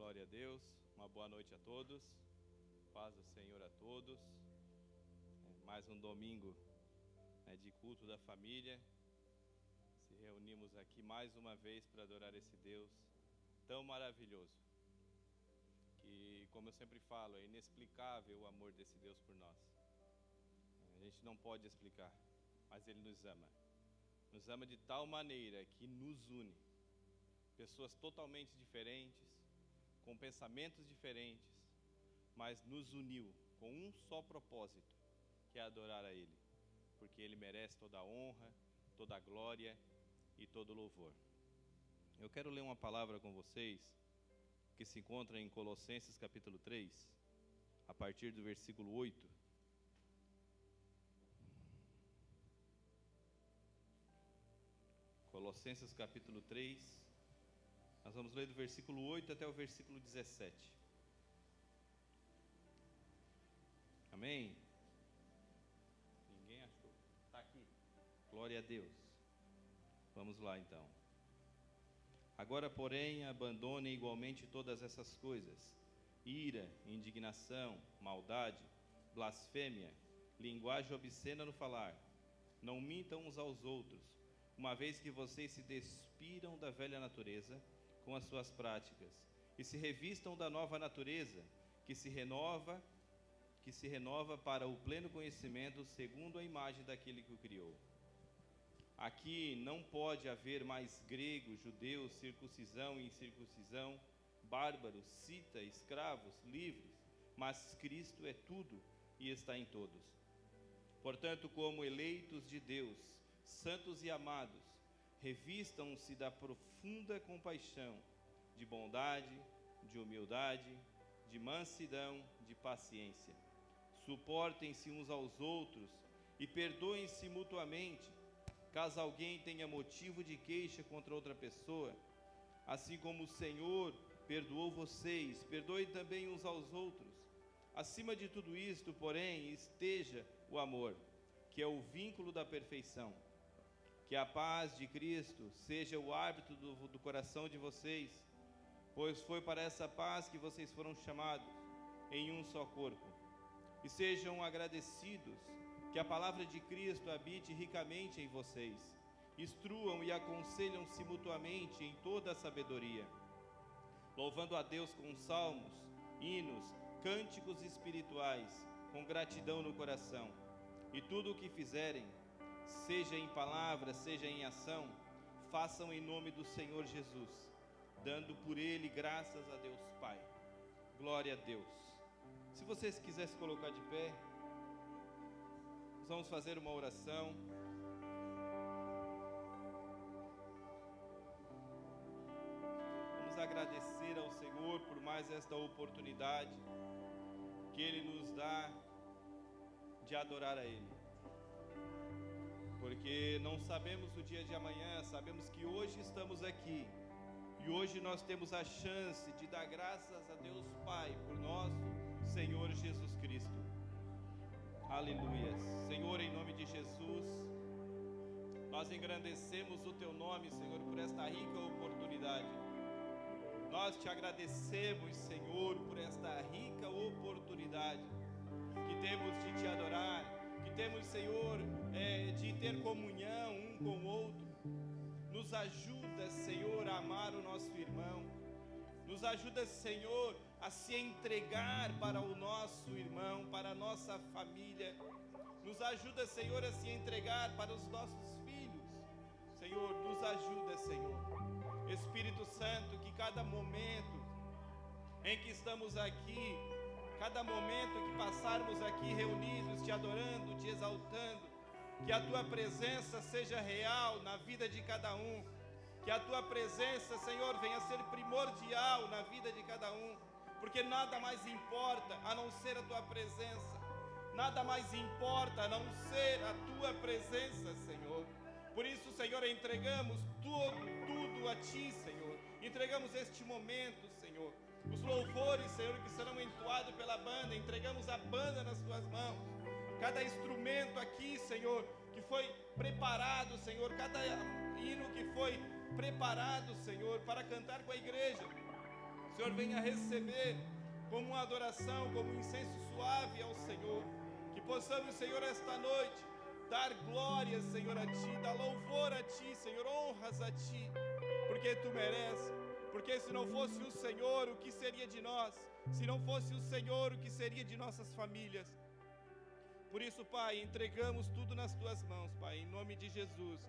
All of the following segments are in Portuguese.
Glória a Deus, uma boa noite a todos, paz do Senhor a todos. Mais um domingo de culto da família. Se reunimos aqui mais uma vez para adorar esse Deus tão maravilhoso, que, como eu sempre falo, é inexplicável o amor desse Deus por nós. A gente não pode explicar, mas Ele nos ama de tal maneira que nos une. Pessoas totalmente diferentes, com pensamentos diferentes, mas nos uniu com um só propósito, que é adorar a Ele, porque Ele merece toda a honra, toda a glória e todo o louvor. Eu quero ler uma palavra com vocês, que se encontra em Colossenses capítulo 3, a partir do versículo 8. Colossenses capítulo 3, nós vamos ler do versículo 8 até o versículo 17. Amém? Ninguém achou? Está aqui. Glória a Deus. Vamos lá então. Agora, porém, abandonem igualmente todas essas coisas: ira, indignação, maldade, blasfêmia, linguagem obscena no falar. Não mintam uns aos outros, uma vez que vocês se despiram da velha natureza com as suas práticas, e se revistam da nova natureza, que se renova para o pleno conhecimento, segundo a imagem daquele que o criou. Aqui não pode haver mais grego, judeu, circuncisão e incircuncisão, bárbaro, cita, escravos, livres, mas Cristo é tudo e está em todos. Portanto, como eleitos de Deus, santos e amados, revistam-se da profunda compaixão, de bondade, de humildade, de mansidão, de paciência. Suportem-se uns aos outros e perdoem-se mutuamente, caso alguém tenha motivo de queixa contra outra pessoa. Assim como o Senhor perdoou vocês, perdoem também uns aos outros. Acima de tudo isto, porém, esteja o amor, que é o vínculo da perfeição. Que a paz de Cristo seja o árbitro do coração de vocês, pois foi para essa paz que vocês foram chamados, em um só corpo. E sejam agradecidos, que a palavra de Cristo habite ricamente em vocês. Instruam e aconselham-se mutuamente em toda a sabedoria, louvando a Deus com salmos, hinos, cânticos espirituais, com gratidão no coração. E tudo o que fizerem, seja em palavra, seja em ação, façam em nome do Senhor Jesus, dando por Ele graças a Deus Pai. Glória a Deus. Se vocês quisessem se colocar de pé, nós vamos fazer uma oração. Vamos agradecer ao Senhor por mais esta oportunidade que Ele nos dá de adorar a Ele. Porque não sabemos o dia de amanhã, sabemos que hoje estamos aqui. E hoje nós temos a chance de dar graças a Deus Pai por nosso Senhor Jesus Cristo. Aleluia. Senhor, em nome de Jesus, nós engrandecemos o Teu nome, Senhor, por esta rica oportunidade. Nós te agradecemos, Senhor, por esta rica oportunidade que temos de te adorar, que temos, Senhor, de ter comunhão um com o outro. Nos ajuda, Senhor, a amar o nosso irmão. Nos ajuda, Senhor, a se entregar para o nosso irmão, para a nossa família. Nos ajuda, Senhor, a se entregar para os nossos filhos. Senhor, nos ajuda, Senhor. Espírito Santo, que cada momento em que estamos aqui, cada momento que passarmos aqui reunidos, te adorando, te exaltando, que a Tua presença seja real na vida de cada um. Que a Tua presença, Senhor, venha ser primordial na vida de cada um. Porque nada mais importa a não ser a Tua presença. Nada mais importa a não ser a Tua presença, Senhor. Por isso, Senhor, entregamos tudo a Ti, Senhor. Entregamos este momento, Senhor. Os louvores, Senhor, que serão entoados pela banda, entregamos a banda nas Tuas mãos. Cada instrumento aqui, Senhor, que foi preparado, Senhor, cada hino que foi preparado, Senhor, para cantar com a igreja. Senhor, venha receber como uma adoração, como um incenso suave ao Senhor. Que possamos, Senhor, esta noite dar glórias, Senhor, a Ti, dar louvor a Ti, Senhor, honras a Ti, porque Tu mereces. Porque se não fosse o Senhor, o que seria de nós? Se não fosse o Senhor, o que seria de nossas famílias? Por isso, Pai, entregamos tudo nas Tuas mãos, Pai, em nome de Jesus.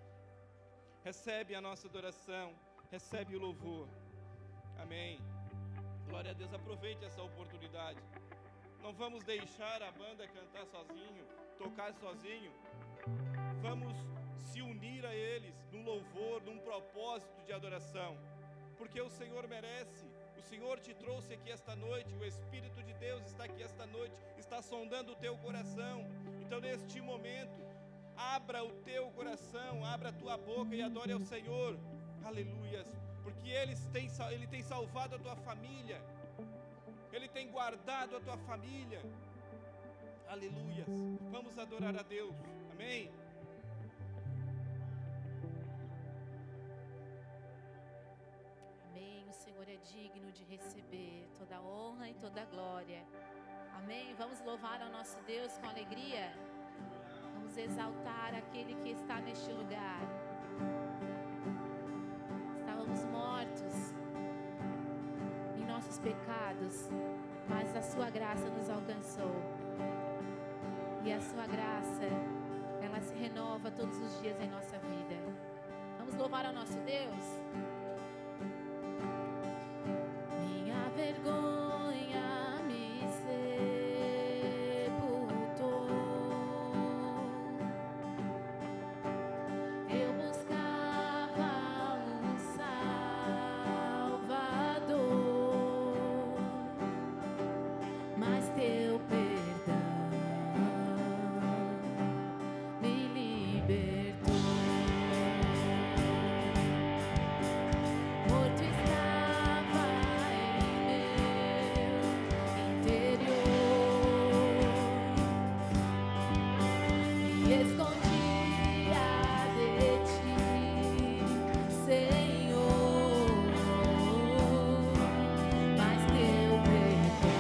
Recebe a nossa adoração, recebe o louvor. Amém. Glória a Deus, aproveite essa oportunidade. Não vamos deixar a banda cantar sozinho, tocar sozinho. Vamos se unir a eles num louvor, num propósito de adoração. Porque o Senhor merece. O Senhor te trouxe aqui esta noite. O Espírito de Deus está aqui esta noite, está sondando o teu coração. Então, neste momento, abra o teu coração, abra a tua boca e adore ao Senhor. Aleluias. Porque Ele tem salvado a tua família. Ele tem guardado a tua família. Aleluias. Vamos adorar a Deus. Amém. Amém. O Senhor é digno de receber toda a honra e toda a glória. Amém. Vamos louvar ao nosso Deus com alegria. Vamos exaltar aquele que está neste lugar. Estávamos mortos em nossos pecados, mas a sua graça nos alcançou. E a sua graça, ela se renova todos os dias em nossa vida. Vamos louvar ao nosso Deus? Minha vergonha me sepultou. Eu buscava um Salvador, mas teu perdão me libertou. Morto estava em meu interior, me escondia de ti, Senhor, mas teu perdão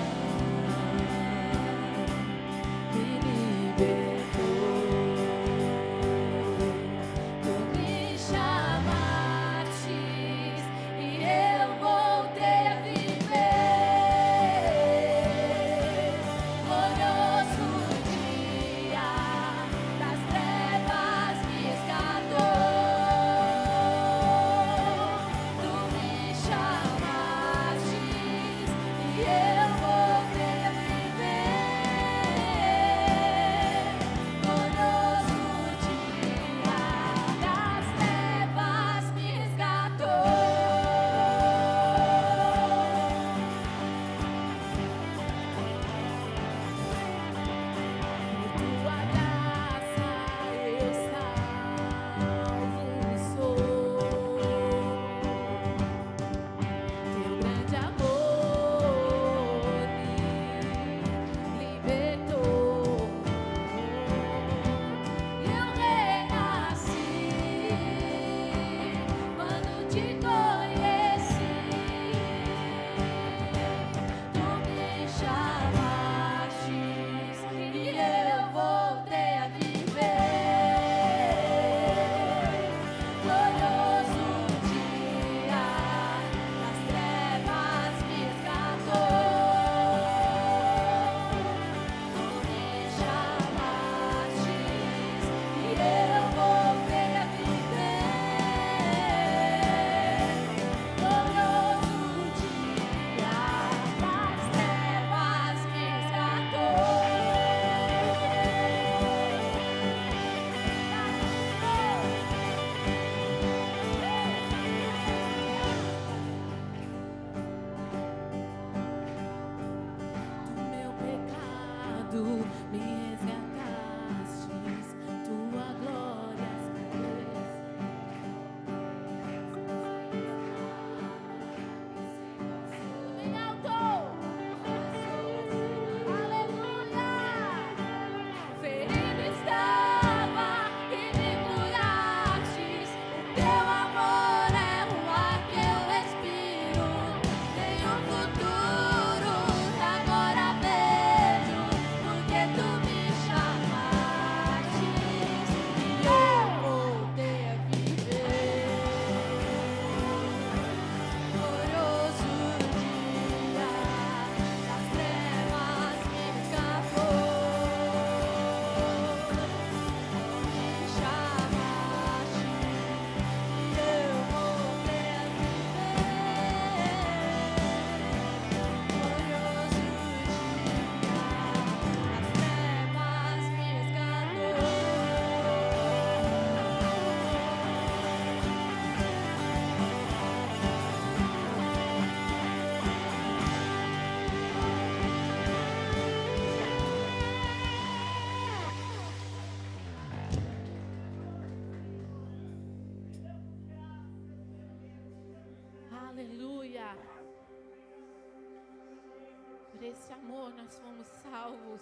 esse amor nós fomos salvos.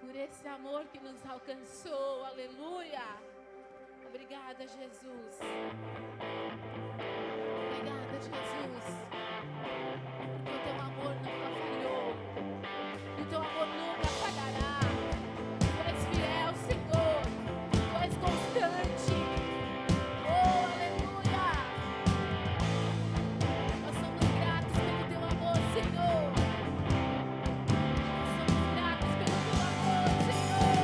Por esse amor que nos alcançou. Aleluia. Obrigada, Jesus. Obrigada, Jesus. Porque o teu amor nunca falhou. E o teu amor nunca falhará. Tu és fiel, Senhor. Tu és constante. Oh, aleluia. Nós somos gratos pelo teu amor, Senhor. Nós somos gratos pelo teu amor, Senhor.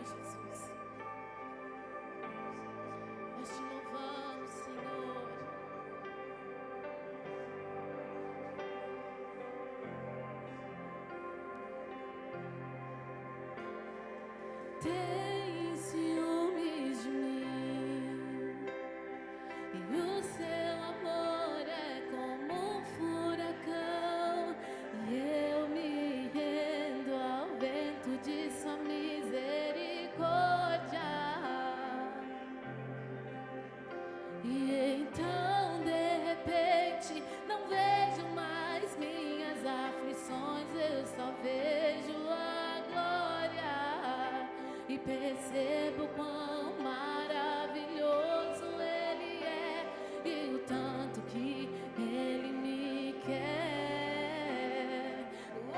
Jesus. Nós te louvamos, Senhor. Tem ciúmes de mim, e o seu amor é como um furacão, e eu me rendo ao vento de sua misericórdia. E então, de repente, não vejo mais minhas aflições, eu só vejo a glória e percebo quão maravilhoso Ele é e o tanto que Ele me quer. Oh,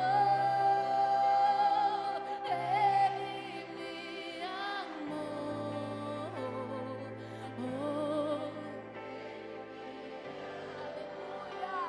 Ele me amou. Oh, aleluia.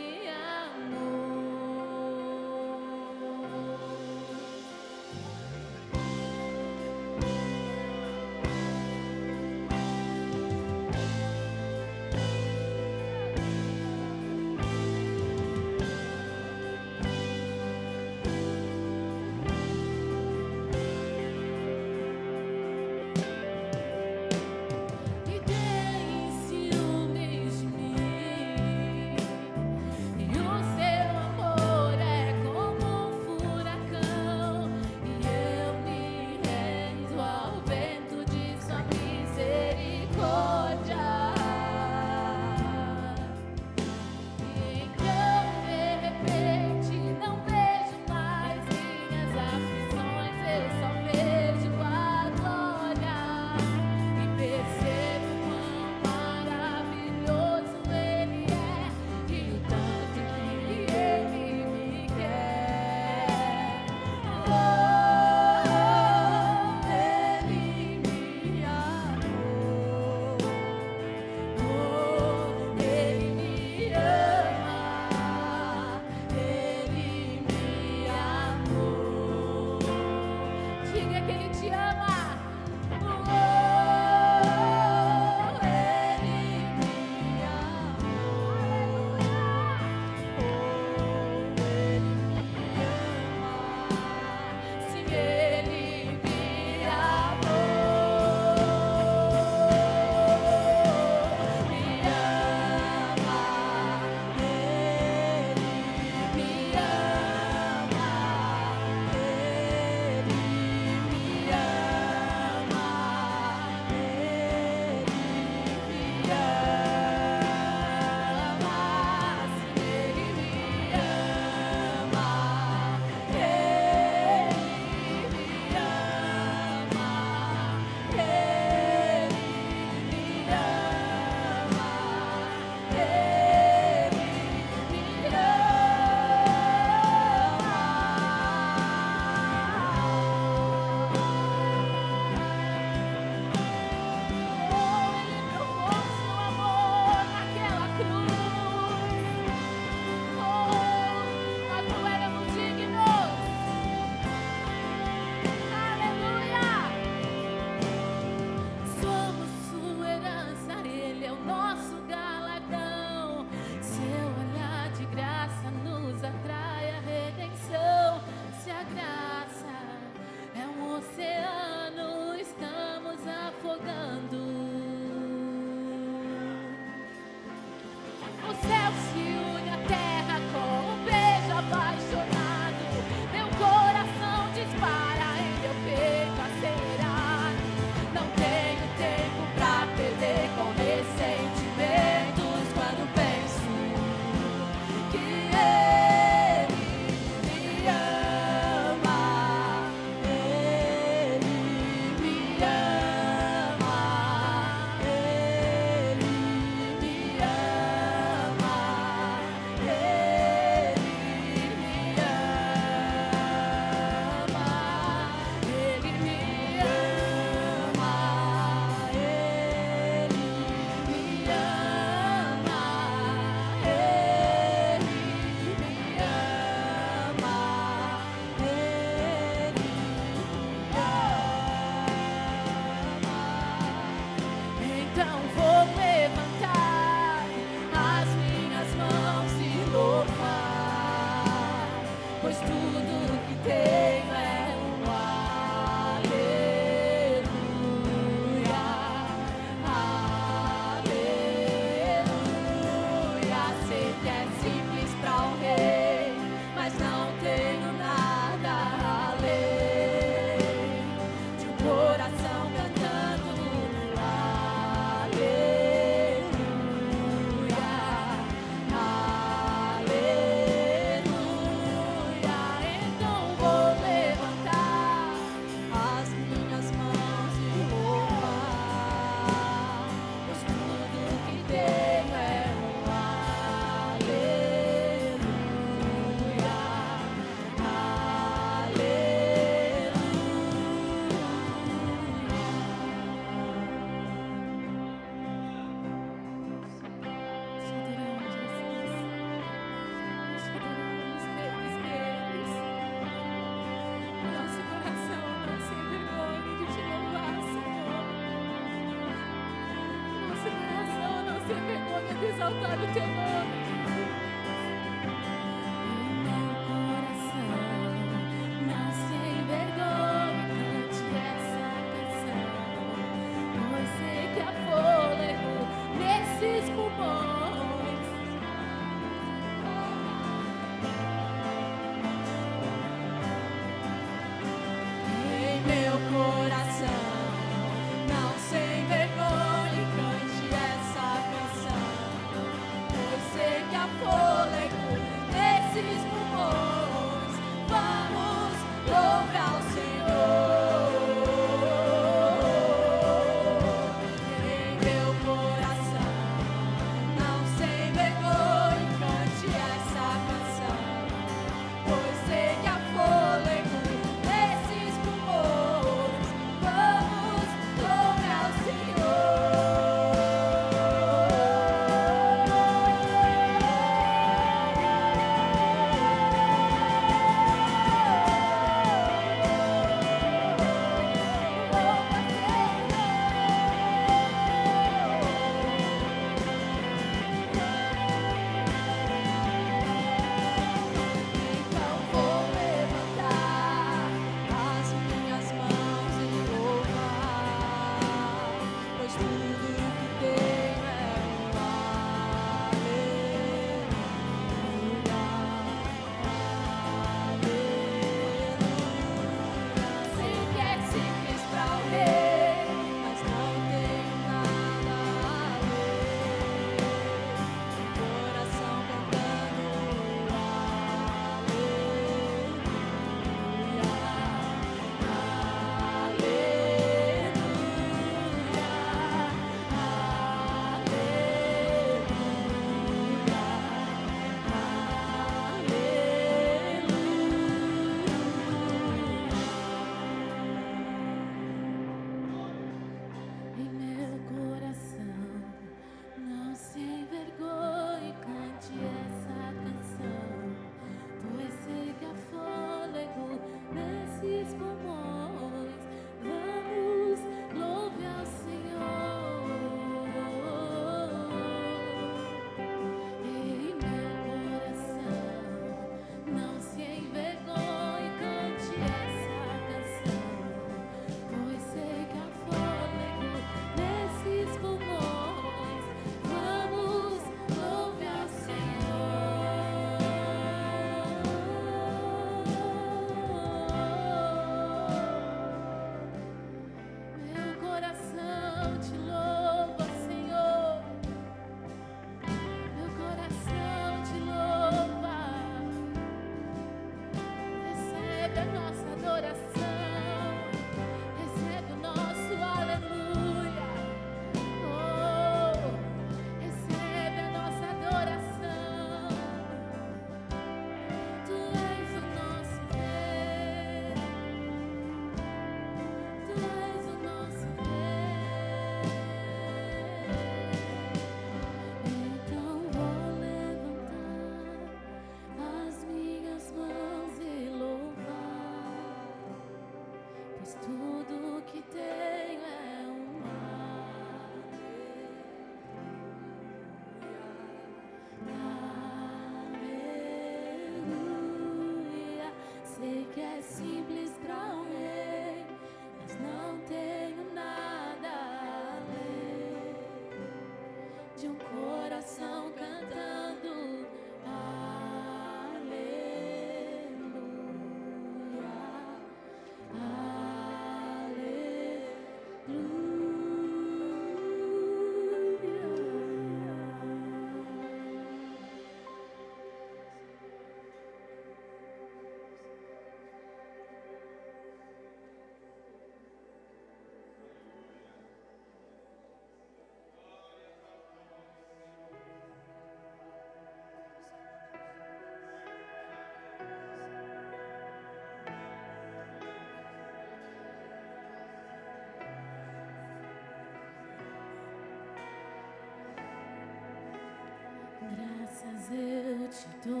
te dou,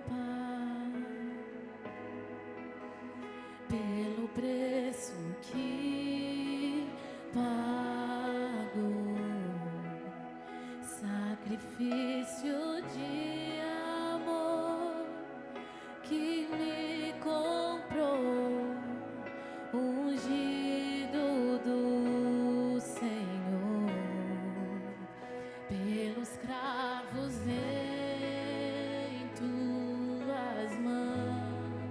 Pai, pelo preço que pago, sacrifício de amor que me comprou, ungido do Senhor, pelos cravos em tuas mãos,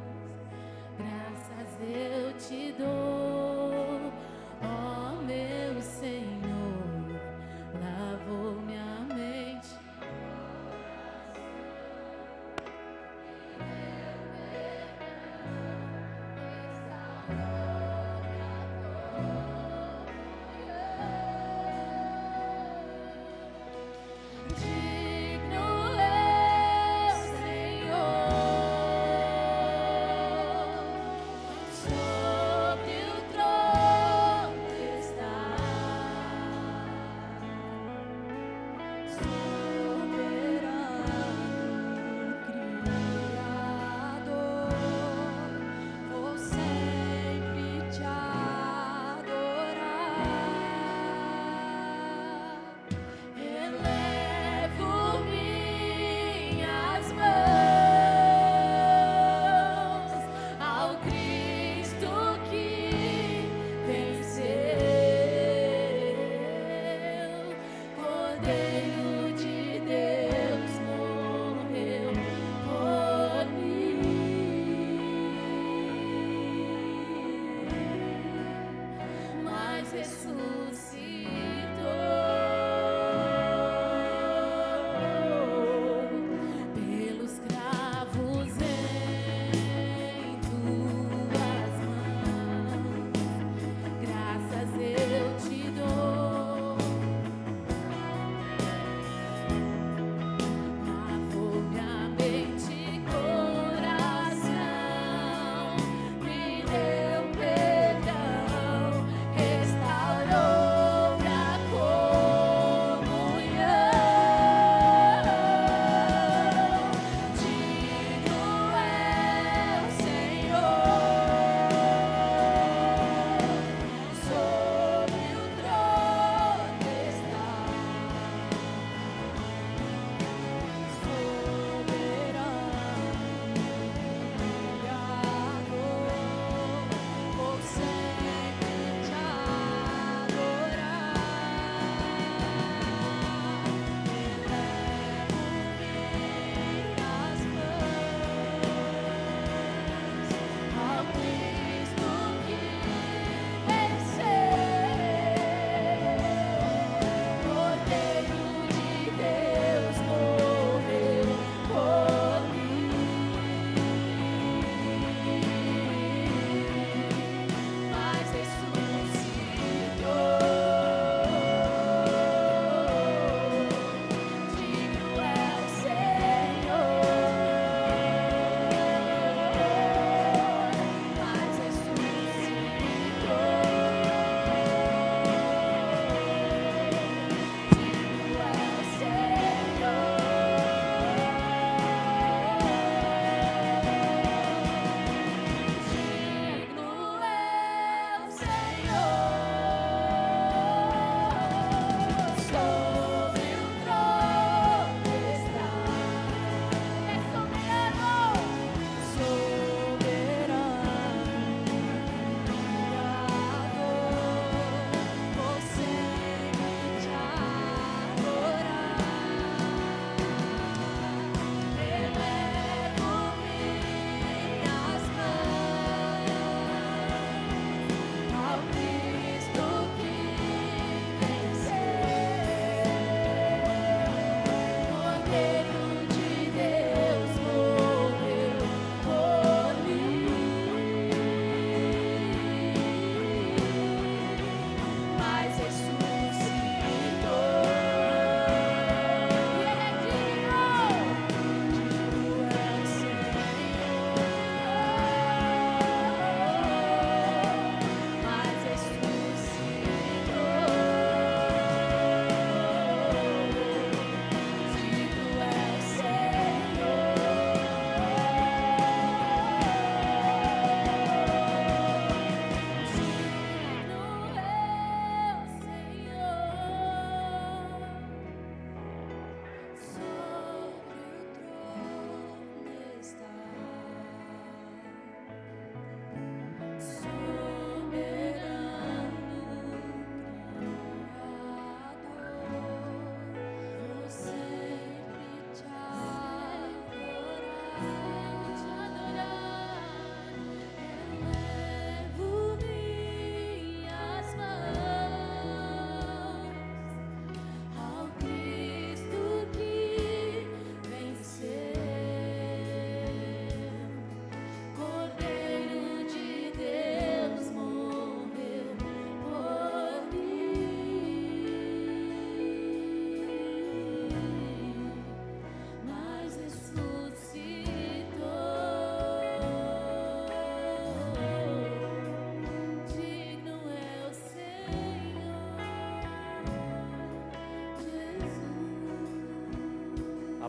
graças eu te dou, ó meu Senhor, lavou minha mente. De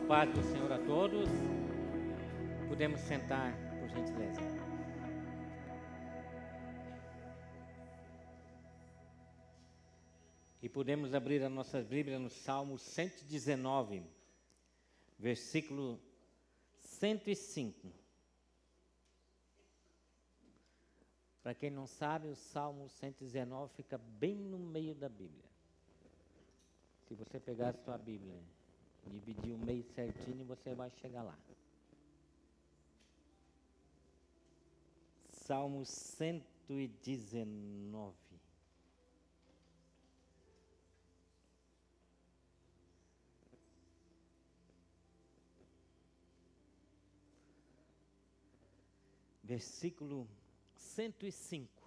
paz do Senhor a todos. Podemos sentar, por gentileza. E podemos abrir as nossas Bíblias no Salmo 119, versículo 105. Para quem não sabe, o Salmo 119 fica bem no meio da Bíblia. Se você pegar a sua Bíblia, dividir o meio certinho, você vai chegar lá. Salmo 119. Versículo 105.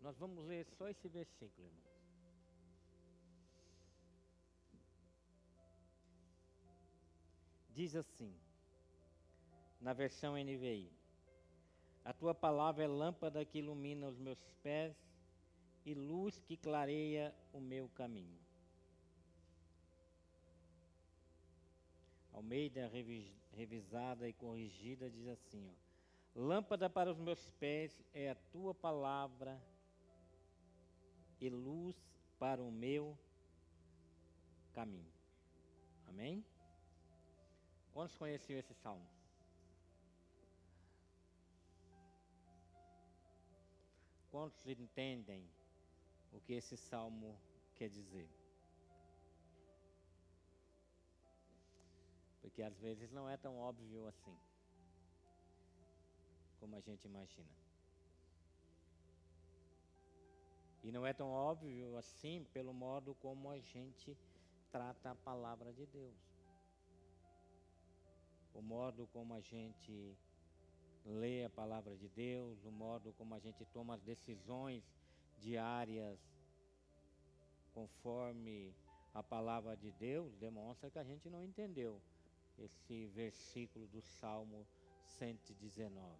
Nós vamos ler só esse versículo, irmão. Diz assim, na versão NVI: a tua palavra é lâmpada que ilumina os meus pés e luz que clareia o meu caminho. Almeida revisada e corrigida diz assim, ó: lâmpada para os meus pés é a tua palavra e luz para o meu caminho. Amém? Quantos conheciam esse salmo? Quantos entendem o que esse salmo quer dizer? Porque às vezes não é tão óbvio assim, como a gente imagina. E não é tão óbvio assim pelo modo como a gente trata a palavra de Deus. O modo como a gente lê a palavra de Deus, o modo como a gente toma as decisões diárias conforme a palavra de Deus, demonstra que a gente não entendeu esse versículo do Salmo 119.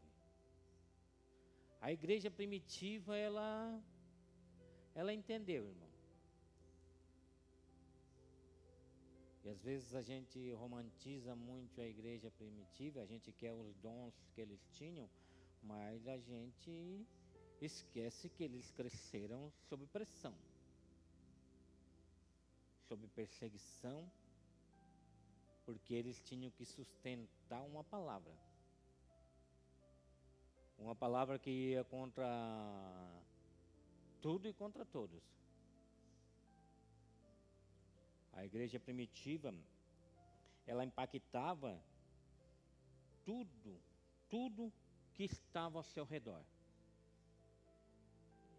A igreja primitiva, ela entendeu, irmão. E às vezes a gente romantiza muito a igreja primitiva, a gente quer os dons que eles tinham, mas a gente esquece que eles cresceram sob pressão, sob perseguição, porque eles tinham que sustentar uma palavra que ia contra tudo e contra todos. A igreja primitiva, ela impactava tudo que estava ao seu redor.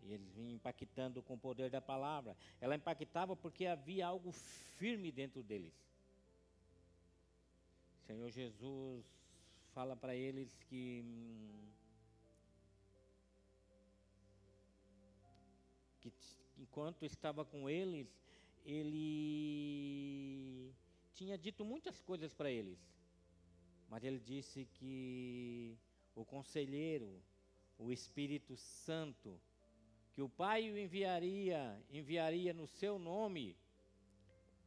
E eles vinham impactando com o poder da palavra. Ela impactava porque havia algo firme dentro deles. O Senhor Jesus fala para eles que enquanto estava com eles, ele tinha dito muitas coisas para eles, mas ele disse que o conselheiro, o Espírito Santo, que o Pai o enviaria no seu nome,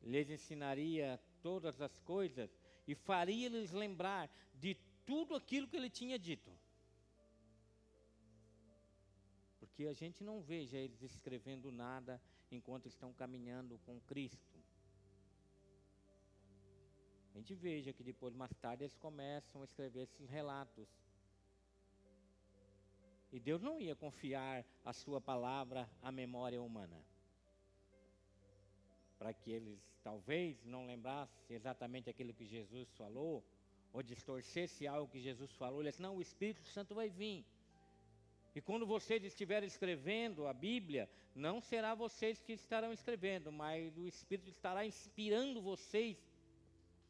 lhes ensinaria todas as coisas e faria-lhes lembrar de tudo aquilo que ele tinha dito. Porque a gente não veja eles escrevendo nada enquanto estão caminhando com Cristo. A gente veja que depois, mais tarde, eles começam a escrever esses relatos. E Deus não ia confiar a sua palavra à memória humana, para que eles talvez não lembrassem exatamente aquilo que Jesus falou, ou distorcesse algo que Jesus falou. Ele disse, não, o Espírito Santo vai vir. E quando vocês estiverem escrevendo a Bíblia, não será vocês que estarão escrevendo, mas o Espírito estará inspirando vocês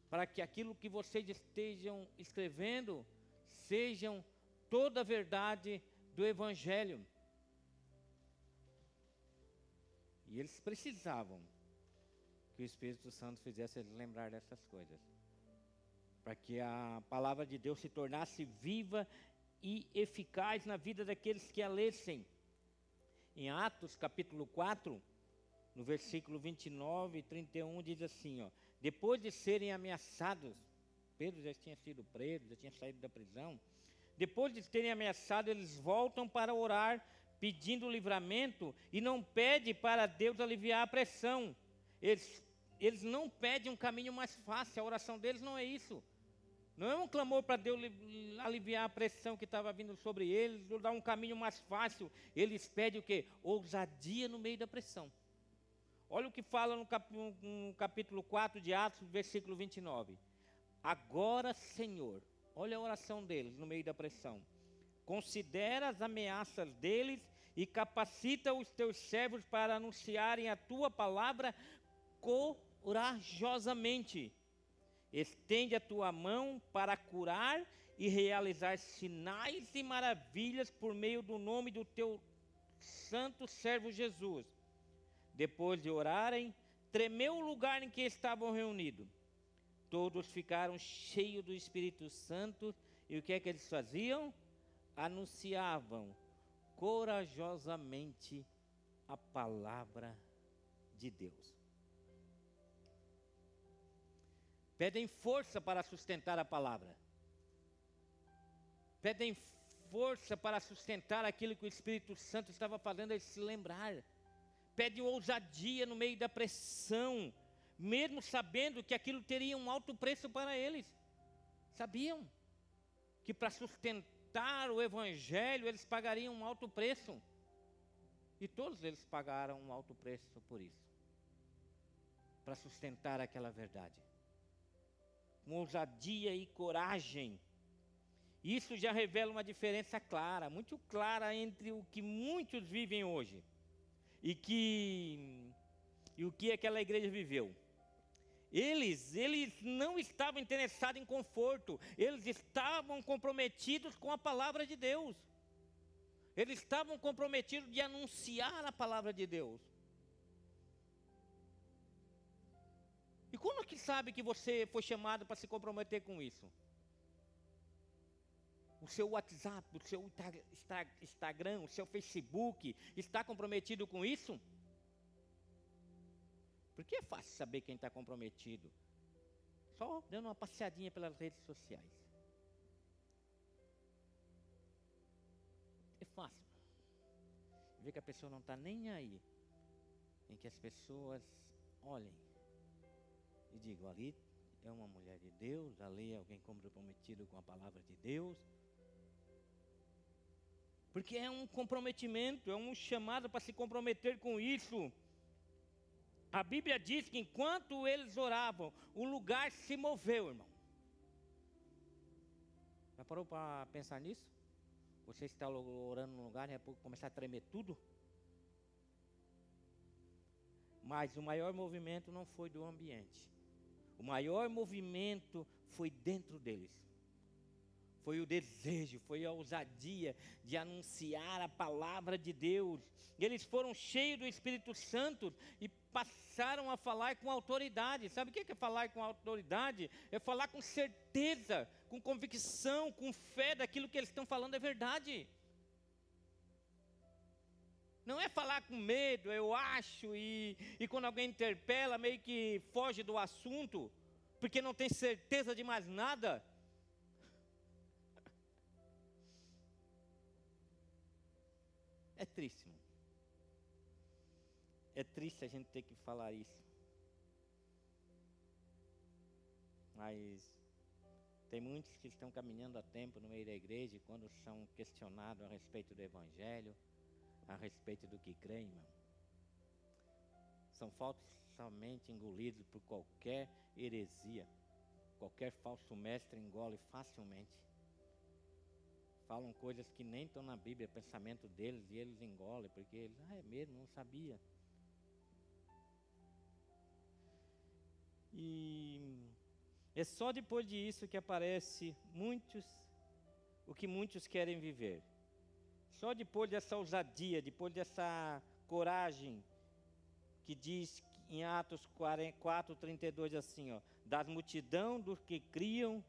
para que aquilo que vocês estejam escrevendo sejam toda a verdade do Evangelho. E eles precisavam que o Espírito Santo fizesse eles lembrar dessas coisas. para que a palavra de Deus se tornasse viva e eficaz na vida daqueles que a lessem. Em Atos capítulo 4, no versículo 29 e 31, diz assim, ó: depois de serem ameaçados, Pedro já tinha sido preso, já tinha saído da prisão. Depois de terem ameaçado, eles voltam para orar, pedindo livramento, e não pedem para Deus aliviar a pressão. Eles não pedem um caminho mais fácil, a oração deles não é isso. Não é um clamor para Deus aliviar a pressão que estava vindo sobre eles, ou dar um caminho mais fácil. Eles pedem o quê? Ousadia no meio da pressão. Olha o que fala no capítulo 4 de Atos, versículo 29. Agora, Senhor, olha a oração deles no meio da pressão. Considera as ameaças deles e capacita os teus servos para anunciarem a tua palavra corajosamente. Estende a tua mão para curar e realizar sinais e maravilhas por meio do nome do teu santo servo Jesus. Depois de orarem, tremeu o lugar em que estavam reunidos. Todos ficaram cheios do Espírito Santo. E o que é que eles faziam? Anunciavam corajosamente a palavra de Deus. Pedem força para sustentar a palavra. Pedem força para sustentar aquilo que o Espírito Santo estava fazendo eles se lembrar. Pedem ousadia no meio da pressão, mesmo sabendo que aquilo teria um alto preço para eles. Sabiam que para sustentar o Evangelho eles pagariam um alto preço. E todos eles pagaram um alto preço por isso, para sustentar aquela verdade. Com ousadia e coragem. Isso já revela uma diferença clara, muito clara, entre o que muitos vivem hoje e o que aquela igreja viveu. Eles não estavam interessados em conforto, eles estavam comprometidos com a palavra de Deus. Eles estavam comprometidos de anunciar a palavra de Deus. E como que sabe que você foi chamado para se comprometer com isso? O seu WhatsApp, o seu Instagram, o seu Facebook está comprometido com isso? Porque é fácil saber quem está comprometido. Só dando uma passeadinha pelas redes sociais. É fácil. Ver que a pessoa não está nem aí. Em que as pessoas olhem e digam, ali é uma mulher de Deus, ali é alguém comprometido com a palavra de Deus. Porque é um comprometimento, é um chamado para se comprometer com isso. A Bíblia diz que enquanto eles oravam, o lugar se moveu, irmão. Já parou para pensar nisso? Você está orando num lugar e depois começar a tremer tudo? Mas o maior movimento não foi do ambiente. O maior movimento foi dentro deles. Foi o desejo, foi a ousadia de anunciar a palavra de Deus. Eles foram cheios do Espírito Santo e passaram a falar com autoridade. Sabe o que é falar com autoridade? É falar com certeza, com convicção, com fé daquilo que eles estão falando é verdade. Não é falar com medo, eu acho, e quando alguém interpela, meio que foge do assunto, porque não tem certeza de mais nada. É triste, irmão. É triste a gente ter que falar isso. Mas tem muitos que estão caminhando há tempo no meio da igreja e quando são questionados a respeito do Evangelho, a respeito do que creem, irmão, são falsamente engolidos por qualquer heresia. Qualquer falso mestre engole facilmente. Falam coisas que nem estão na Bíblia, pensamento deles, e eles engolem, porque eles, é mesmo, não sabia. E é só depois disso que aparece o que muitos querem viver. Só depois dessa ousadia, depois dessa coragem, que diz em Atos 4:32 assim, ó, da multidão dos que criam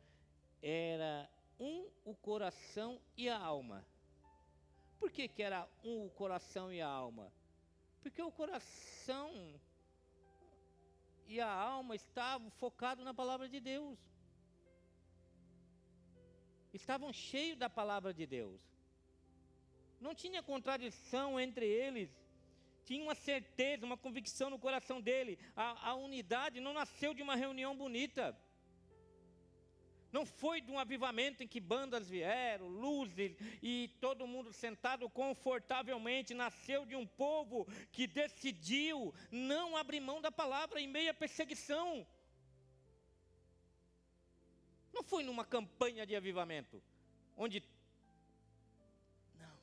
era um o coração e a alma. Por que que era um o coração e a alma? Porque o coração e a alma estavam focados na palavra de Deus. Estavam cheios da palavra de Deus. Não tinha contradição entre eles. Tinha uma certeza, uma convicção no coração dele. A unidade não nasceu de uma reunião bonita. Não foi de um avivamento em que bandas vieram, luzes e todo mundo sentado confortavelmente. Nasceu de um povo que decidiu não abrir mão da palavra em meio à perseguição. Não foi numa campanha de avivamento, onde... Não.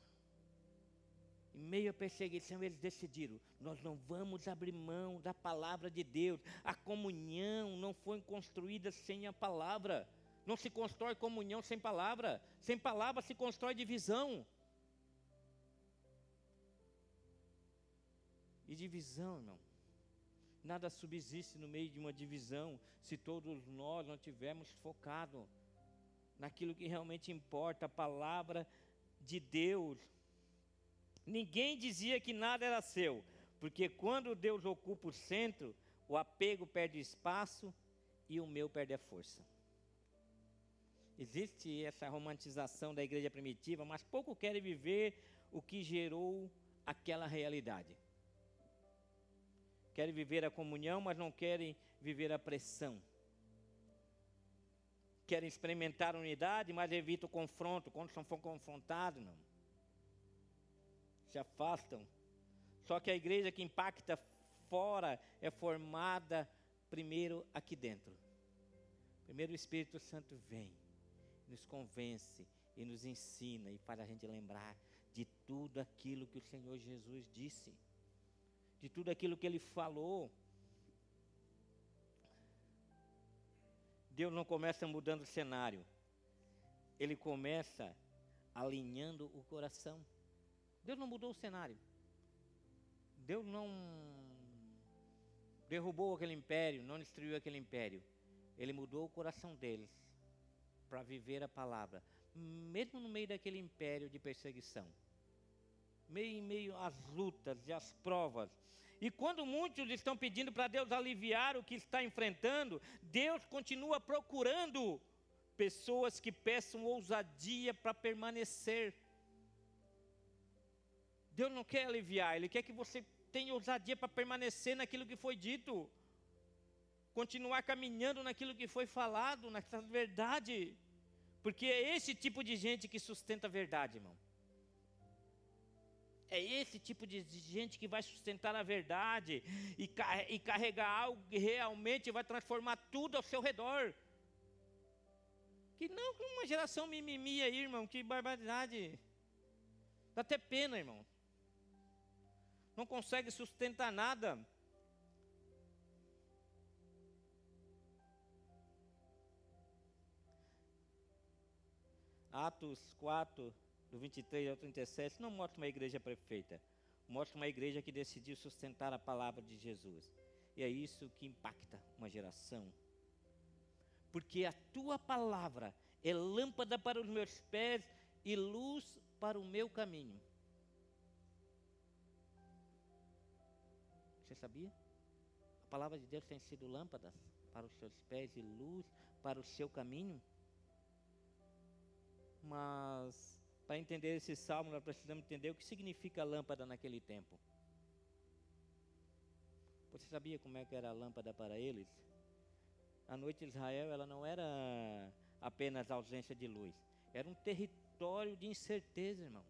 Em meio à perseguição eles decidiram, nós não vamos abrir mão da palavra de Deus. A comunhão não foi construída sem a palavra. Não se constrói comunhão sem palavra. Sem palavra se constrói divisão. E divisão, irmão, nada subsiste no meio de uma divisão se todos nós não tivermos focado naquilo que realmente importa, a palavra de Deus. Ninguém dizia que nada era seu, porque quando Deus ocupa o centro, o apego perde espaço e o meu perde a força. Existe essa romantização da igreja primitiva, mas pouco querem viver o que gerou aquela realidade. Querem viver a comunhão, mas não querem viver a pressão. Querem experimentar a unidade, mas evitam o confronto. Quando são confrontados, não. Se afastam. Só que a igreja que impacta fora é formada primeiro aqui dentro. Primeiro o Espírito Santo vem, nos convence e nos ensina e faz a gente lembrar de tudo aquilo que o Senhor Jesus disse, de tudo aquilo que Ele falou. Deus não começa mudando o cenário, Ele começa alinhando o coração. Deus não mudou o cenário, Deus não derrubou aquele império, não destruiu aquele império. Ele mudou o coração deles para viver a palavra, mesmo no meio daquele império de perseguição, em meio às lutas e às provas. E quando muitos estão pedindo para Deus aliviar o que está enfrentando, Deus continua procurando pessoas que peçam ousadia para permanecer. Deus não quer aliviar, Ele quer que você tenha ousadia para permanecer naquilo que foi dito, continuar caminhando naquilo que foi falado, nessa verdade, porque é esse tipo de gente que sustenta a verdade, irmão. É esse tipo de gente que vai sustentar a verdade e carregar algo que realmente vai transformar tudo ao seu redor. Que não uma geração mimimi aí, irmão, que barbaridade. Dá até pena, irmão. Não consegue sustentar nada. Atos 4, do 23 ao 37, não mostra uma igreja perfeita. Mostra uma igreja que decidiu sustentar a palavra de Jesus. E é isso que impacta uma geração. Porque a tua palavra é lâmpada para os meus pés e luz para o meu caminho. Você sabia? A palavra de Deus tem sido lâmpada para os seus pés e luz para o seu caminho. Mas para entender esse salmo, nós precisamos entender o que significa lâmpada naquele tempo. Você sabia como é que era a lâmpada para eles? A noite de Israel, ela não era apenas ausência de luz. Era um território de incerteza, irmão.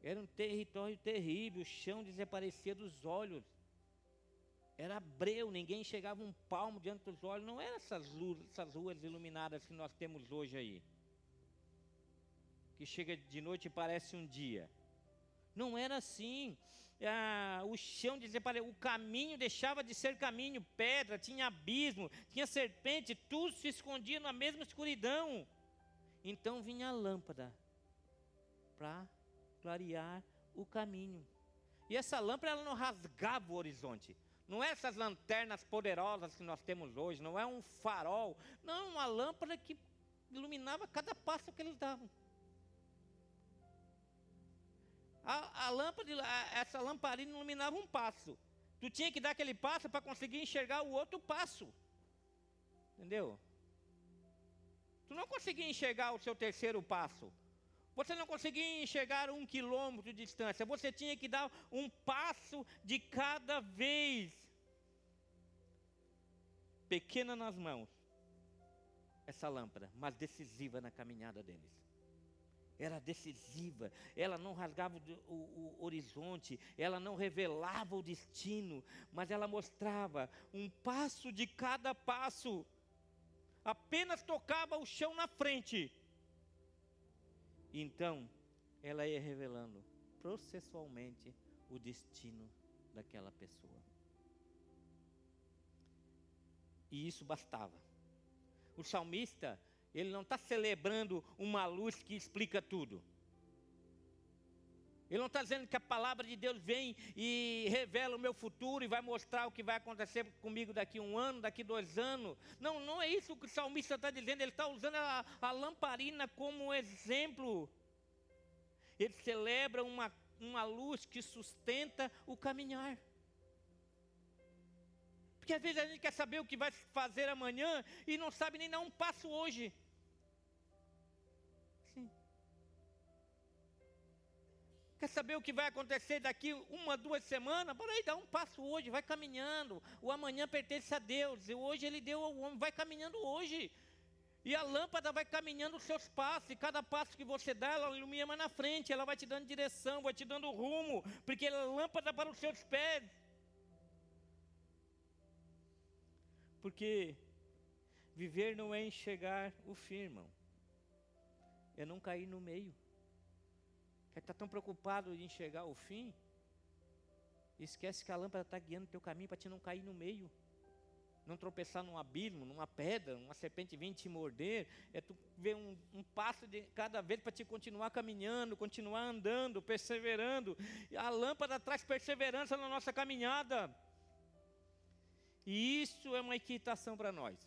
Era um território terrível, o chão desaparecia dos olhos. Era breu, ninguém chegava um palmo diante dos olhos. Não eram essas ruas iluminadas que nós temos hoje aí, que chega de noite e parece um dia. Não era assim. O chão desaparecia, o caminho deixava de ser caminho, pedra, tinha abismo, tinha serpente, tudo se escondia na mesma escuridão. Então vinha a lâmpada para clarear o caminho. E essa lâmpada, ela não rasgava o horizonte, Não é essas lanternas poderosas que nós temos hoje, não é um farol, não, uma lâmpada que iluminava cada passo que eles davam. A lâmpada, essa lamparina iluminava um passo. Tu tinha que dar aquele passo para conseguir enxergar o outro passo. Entendeu? Tu não conseguia enxergar o seu terceiro passo. Você não conseguia enxergar 1 quilômetro de distância. Você tinha que dar um passo de cada vez. Pequena nas mãos, essa lâmpada, mas decisiva na caminhada deles. Era decisiva, ela não rasgava o horizonte, ela não revelava o destino, mas ela mostrava um passo de cada passo. Apenas tocava o chão na frente. Então, ela ia revelando processualmente o destino daquela pessoa. E isso bastava. O salmista, ele não está celebrando uma luz que explica tudo. Ele não está dizendo que a palavra de Deus vem e revela o meu futuro e vai mostrar o que vai acontecer comigo daqui 1 ano, daqui 2 anos. Não, não é isso que o salmista está dizendo. Ele está usando a lamparina como exemplo. Ele celebra uma luz que sustenta o caminhar. Porque às vezes a gente quer saber o que vai fazer amanhã e não sabe nem dar um passo hoje. Quer saber o que vai acontecer daqui 1, 2 semanas? Bora aí, dá um passo hoje, vai caminhando. O amanhã pertence a Deus, e hoje Ele deu ao homem, vai caminhando hoje. E a lâmpada vai caminhando os seus passos, e cada passo que você dá, ela ilumina mais na frente, ela vai te dando direção, vai te dando rumo, porque ela é lâmpada para os seus pés. Porque viver não é enxergar o fim, irmão, é não cair no meio. Quer estar tão preocupado em enxergar o fim, esquece que a lâmpada está guiando o teu caminho para te não cair no meio, não tropeçar num abismo, numa pedra, uma serpente vir te morder. É tu ver um passo de cada vez para te continuar caminhando, continuar andando, perseverando. E a lâmpada traz perseverança na nossa caminhada, e isso é uma inquietação para nós.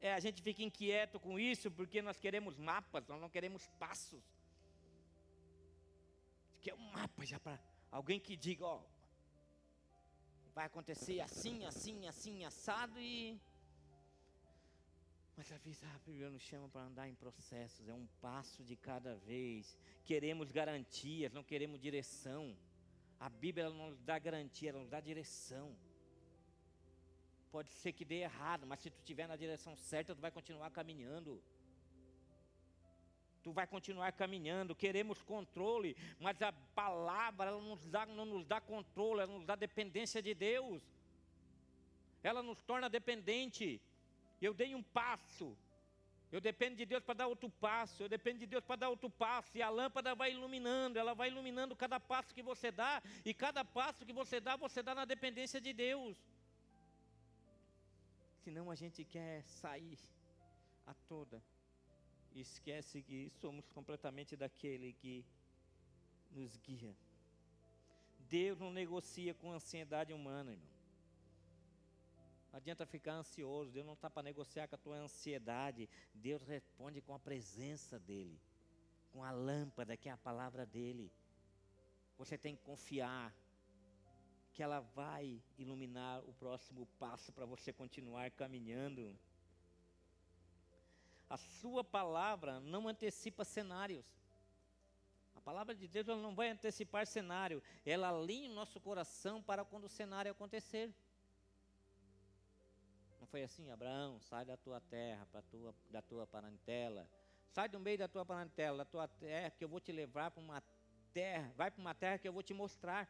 A gente fica inquieto com isso porque nós queremos mapas, nós não queremos passos. Que é um mapa já para alguém que diga, ó, vai acontecer assim, assim, assim, assado e... Mas a Bíblia nos chama para andar em processos, é um passo de cada vez. Queremos garantias, não queremos direção. A Bíblia ela não nos dá garantia, ela nos dá direção. Pode ser que dê errado, mas se tu estiver na direção certa, tu vai continuar caminhando. Tu vai continuar caminhando. Queremos controle, mas a palavra ela não nos dá controle, ela nos dá dependência de Deus. Ela nos torna dependente. Eu dei um passo, eu dependo de Deus para dar outro passo, eu dependo de Deus para dar outro passo, e a lâmpada vai iluminando, ela vai iluminando cada passo que você dá, e cada passo que você dá na dependência de Deus. Senão a gente quer sair a toda, e esquece que somos completamente daquele que nos guia. Deus não negocia com a ansiedade humana, irmão. Não adianta ficar ansioso, Deus não está para negociar com a tua ansiedade. Deus responde com a presença dEle, com a lâmpada que é a palavra dEle. Você tem que confiar que ela vai iluminar o próximo passo para você continuar caminhando. A sua palavra não antecipa cenários. A palavra de Deus ela não vai antecipar cenário. Ela alinha o nosso coração para quando o cenário acontecer. Não foi assim? Abraão, sai da tua terra, da tua parentela. Sai do meio da tua parentela, da tua terra, que eu vou te levar para uma terra. Vai para uma terra que eu vou te mostrar.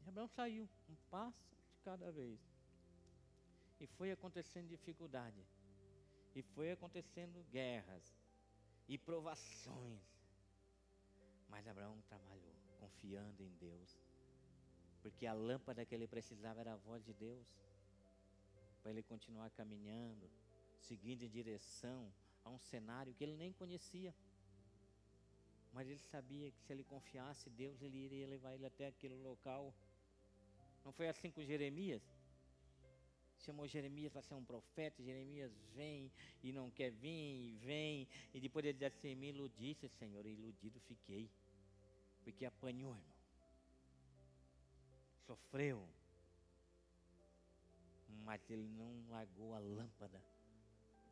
E Abraão saiu, um passo de cada vez. E foi acontecendo dificuldade. E foi acontecendo guerras e provações. Mas Abraão trabalhou, confiando em Deus. Porque a lâmpada que ele precisava era a voz de Deus. Para ele continuar caminhando, seguindo em direção a um cenário que ele nem conhecia. Mas ele sabia que se ele confiasse em Deus, ele iria levar ele até aquele local. Não foi assim com Jeremias? Chamou Jeremias para ser um profeta, Jeremias vem e não quer vir, e vem, e depois ele diz assim, me iludisse, Senhor, e iludido fiquei, porque apanhou, irmão, sofreu, mas ele não largou a lâmpada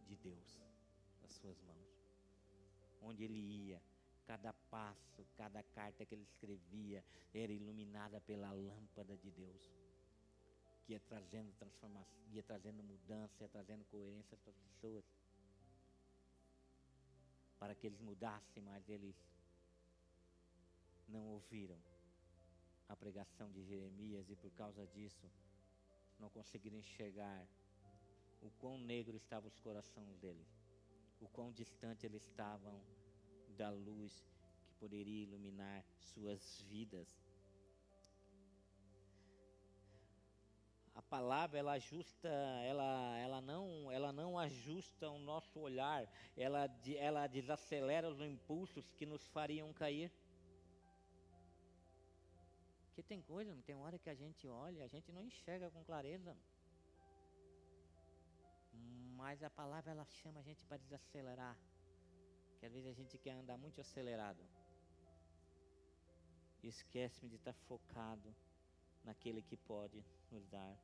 de Deus das suas mãos. Onde ele ia, cada passo, cada carta que ele escrevia, era iluminada pela lâmpada de Deus, que ia trazendo transformação, ia trazendo mudança, ia trazendo coerência para as pessoas, para que eles mudassem, mas eles não ouviram a pregação de Jeremias e por causa disso não conseguiram enxergar o quão negro estavam os corações deles, o quão distante eles estavam da luz que poderia iluminar suas vidas. A palavra, ela ajusta, ela não ajusta o nosso olhar, ela desacelera os impulsos que nos fariam cair. Porque tem coisa, tem hora que a gente olha, a gente não enxerga com clareza. Mas a palavra, ela chama a gente para desacelerar. Que às vezes a gente quer andar muito acelerado. E esquece de estar focado naquele que pode nos dar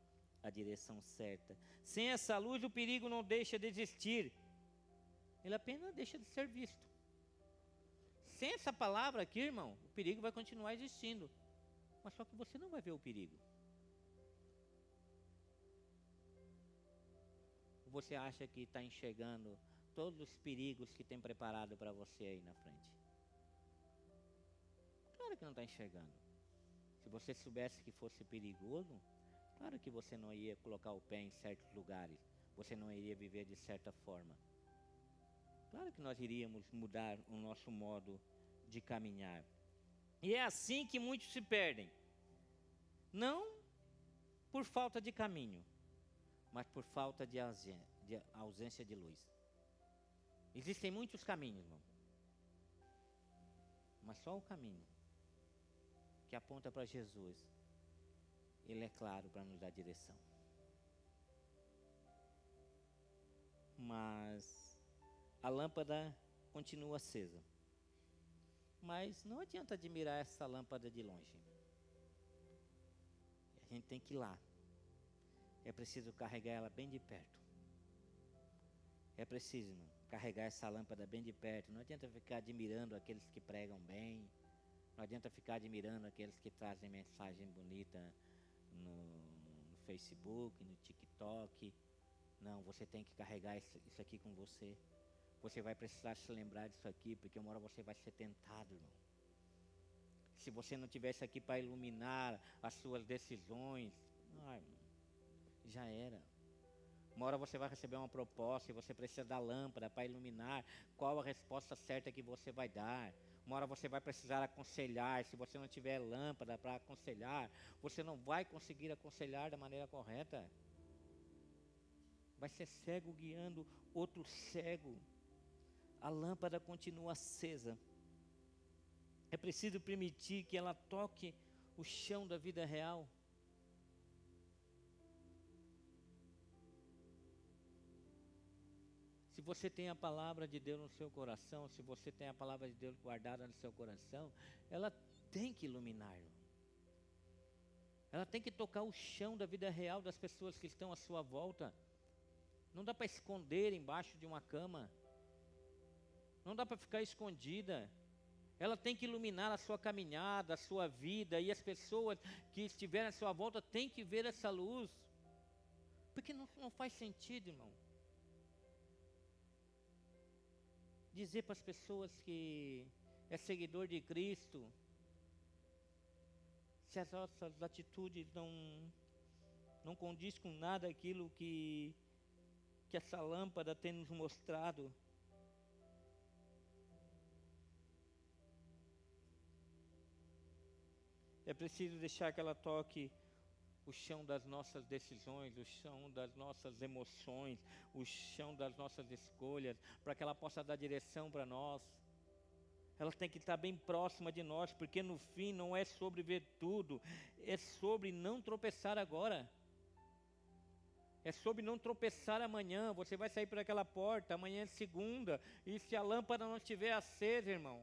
a direção certa. Sem essa luz, o perigo não deixa de existir. Ele apenas deixa de ser visto. Sem essa palavra aqui, irmão, o perigo vai continuar existindo. Mas só que você não vai ver o perigo. Você acha que está enxergando todos os perigos que tem preparado para você aí na frente? Claro que não está enxergando. Se você soubesse que fosse perigoso, claro que você não ia colocar o pé em certos lugares. Você não iria viver de certa forma. Claro que nós iríamos mudar o nosso modo de caminhar. E é assim que muitos se perdem. Não por falta de caminho, mas por falta de ausência de luz. Existem muitos caminhos, irmão. Mas só o caminho que aponta para Jesus, ele é claro para nos dar direção. Mas a lâmpada continua acesa. Mas não adianta admirar essa lâmpada de longe. A gente tem que ir lá. É preciso carregar ela bem de perto. É preciso, irmão, carregar essa lâmpada bem de perto. Não adianta ficar admirando aqueles que pregam bem. Não adianta ficar admirando aqueles que trazem mensagem bonita no Facebook, no TikTok. Não, você tem que carregar isso aqui com você. Você vai precisar se lembrar disso aqui, porque uma hora você vai ser tentado, irmão. Se você não tivesse aqui para iluminar as suas decisões, irmão, já era. Uma hora você vai receber uma proposta e você precisa da lâmpada para iluminar qual a resposta certa que você vai dar. Uma hora você vai precisar aconselhar. Se você não tiver lâmpada para aconselhar, você não vai conseguir aconselhar da maneira correta. Vai ser cego guiando outro cego. A lâmpada continua acesa. É preciso permitir que ela toque o chão da vida real. Se você tem a palavra de Deus no seu coração, se você tem a palavra de Deus guardada no seu coração, ela tem que iluminar. Ela tem que tocar o chão da vida real das pessoas que estão à sua volta. Não dá para esconder embaixo de uma cama. Não dá para ficar escondida. Ela tem que iluminar a sua caminhada, a sua vida, e as pessoas que estiverem à sua volta têm que ver essa luz. Porque não faz sentido, irmão, dizer para as pessoas que é seguidor de Cristo, se as nossas atitudes não condiz com nada aquilo que essa lâmpada tem nos mostrado. É preciso deixar que ela toque o chão das nossas decisões, o chão das nossas emoções, o chão das nossas escolhas, para que ela possa dar direção para nós. ela tem que estar bem próxima de nós, porque no fim não é sobre ver tudo, é sobre não tropeçar agora. É sobre não tropeçar amanhã. Você vai sair por aquela porta, amanhã é segunda, e se a lâmpada não estiver acesa, irmão,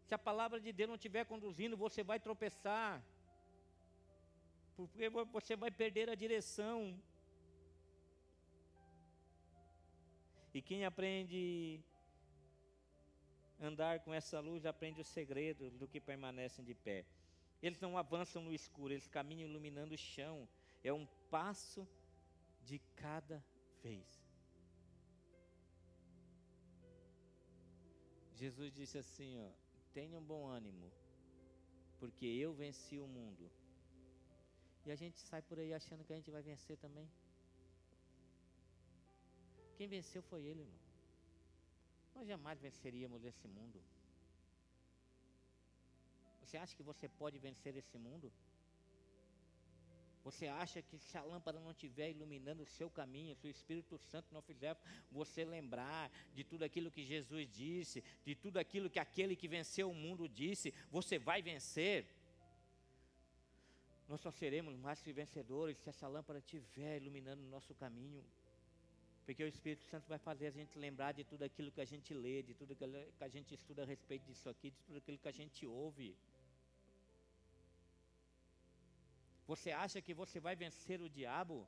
se a palavra de Deus não estiver conduzindo, você vai tropeçar, porque você vai perder a direção. E quem aprende a andar com essa luz, aprende os segredos do que permanecem de pé. Eles não avançam no escuro, eles caminham iluminando o chão. É um passo de cada vez. Jesus disse assim, ó: tenham bom ânimo, porque eu venci o mundo. E a gente sai por aí achando que a gente vai vencer também. Quem venceu foi Ele, irmão. Nós jamais venceríamos esse mundo. Você acha que você pode vencer esse mundo? Você acha que se a lâmpada não estiver iluminando o seu caminho, se o Espírito Santo não fizer você lembrar de tudo aquilo que Jesus disse, de tudo aquilo que aquele que venceu o mundo disse, você vai vencer? Nós só seremos mais que vencedores se essa lâmpada estiver iluminando o nosso caminho. Porque o Espírito Santo vai fazer a gente lembrar de tudo aquilo que a gente lê, de tudo que a gente estuda a respeito disso aqui, de tudo aquilo que a gente ouve. Você acha que você vai vencer o diabo?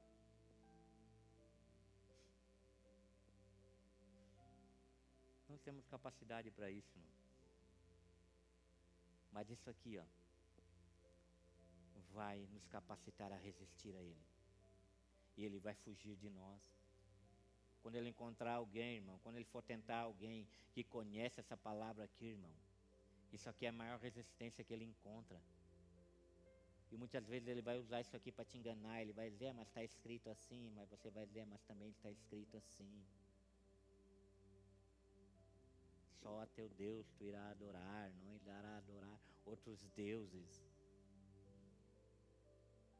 Não temos capacidade para isso, não. Mas isso aqui, ó, vai nos capacitar a resistir a Ele. E Ele vai fugir de nós. Quando Ele encontrar alguém, irmão, quando Ele for tentar alguém que conhece essa palavra aqui, irmão, isso aqui é a maior resistência que Ele encontra. E muitas vezes Ele vai usar isso aqui para te enganar. Ele vai dizer, mas está escrito assim. Mas você vai dizer, mas também está escrito assim. Só a teu Deus tu irá adorar, não irá adorar outros deuses.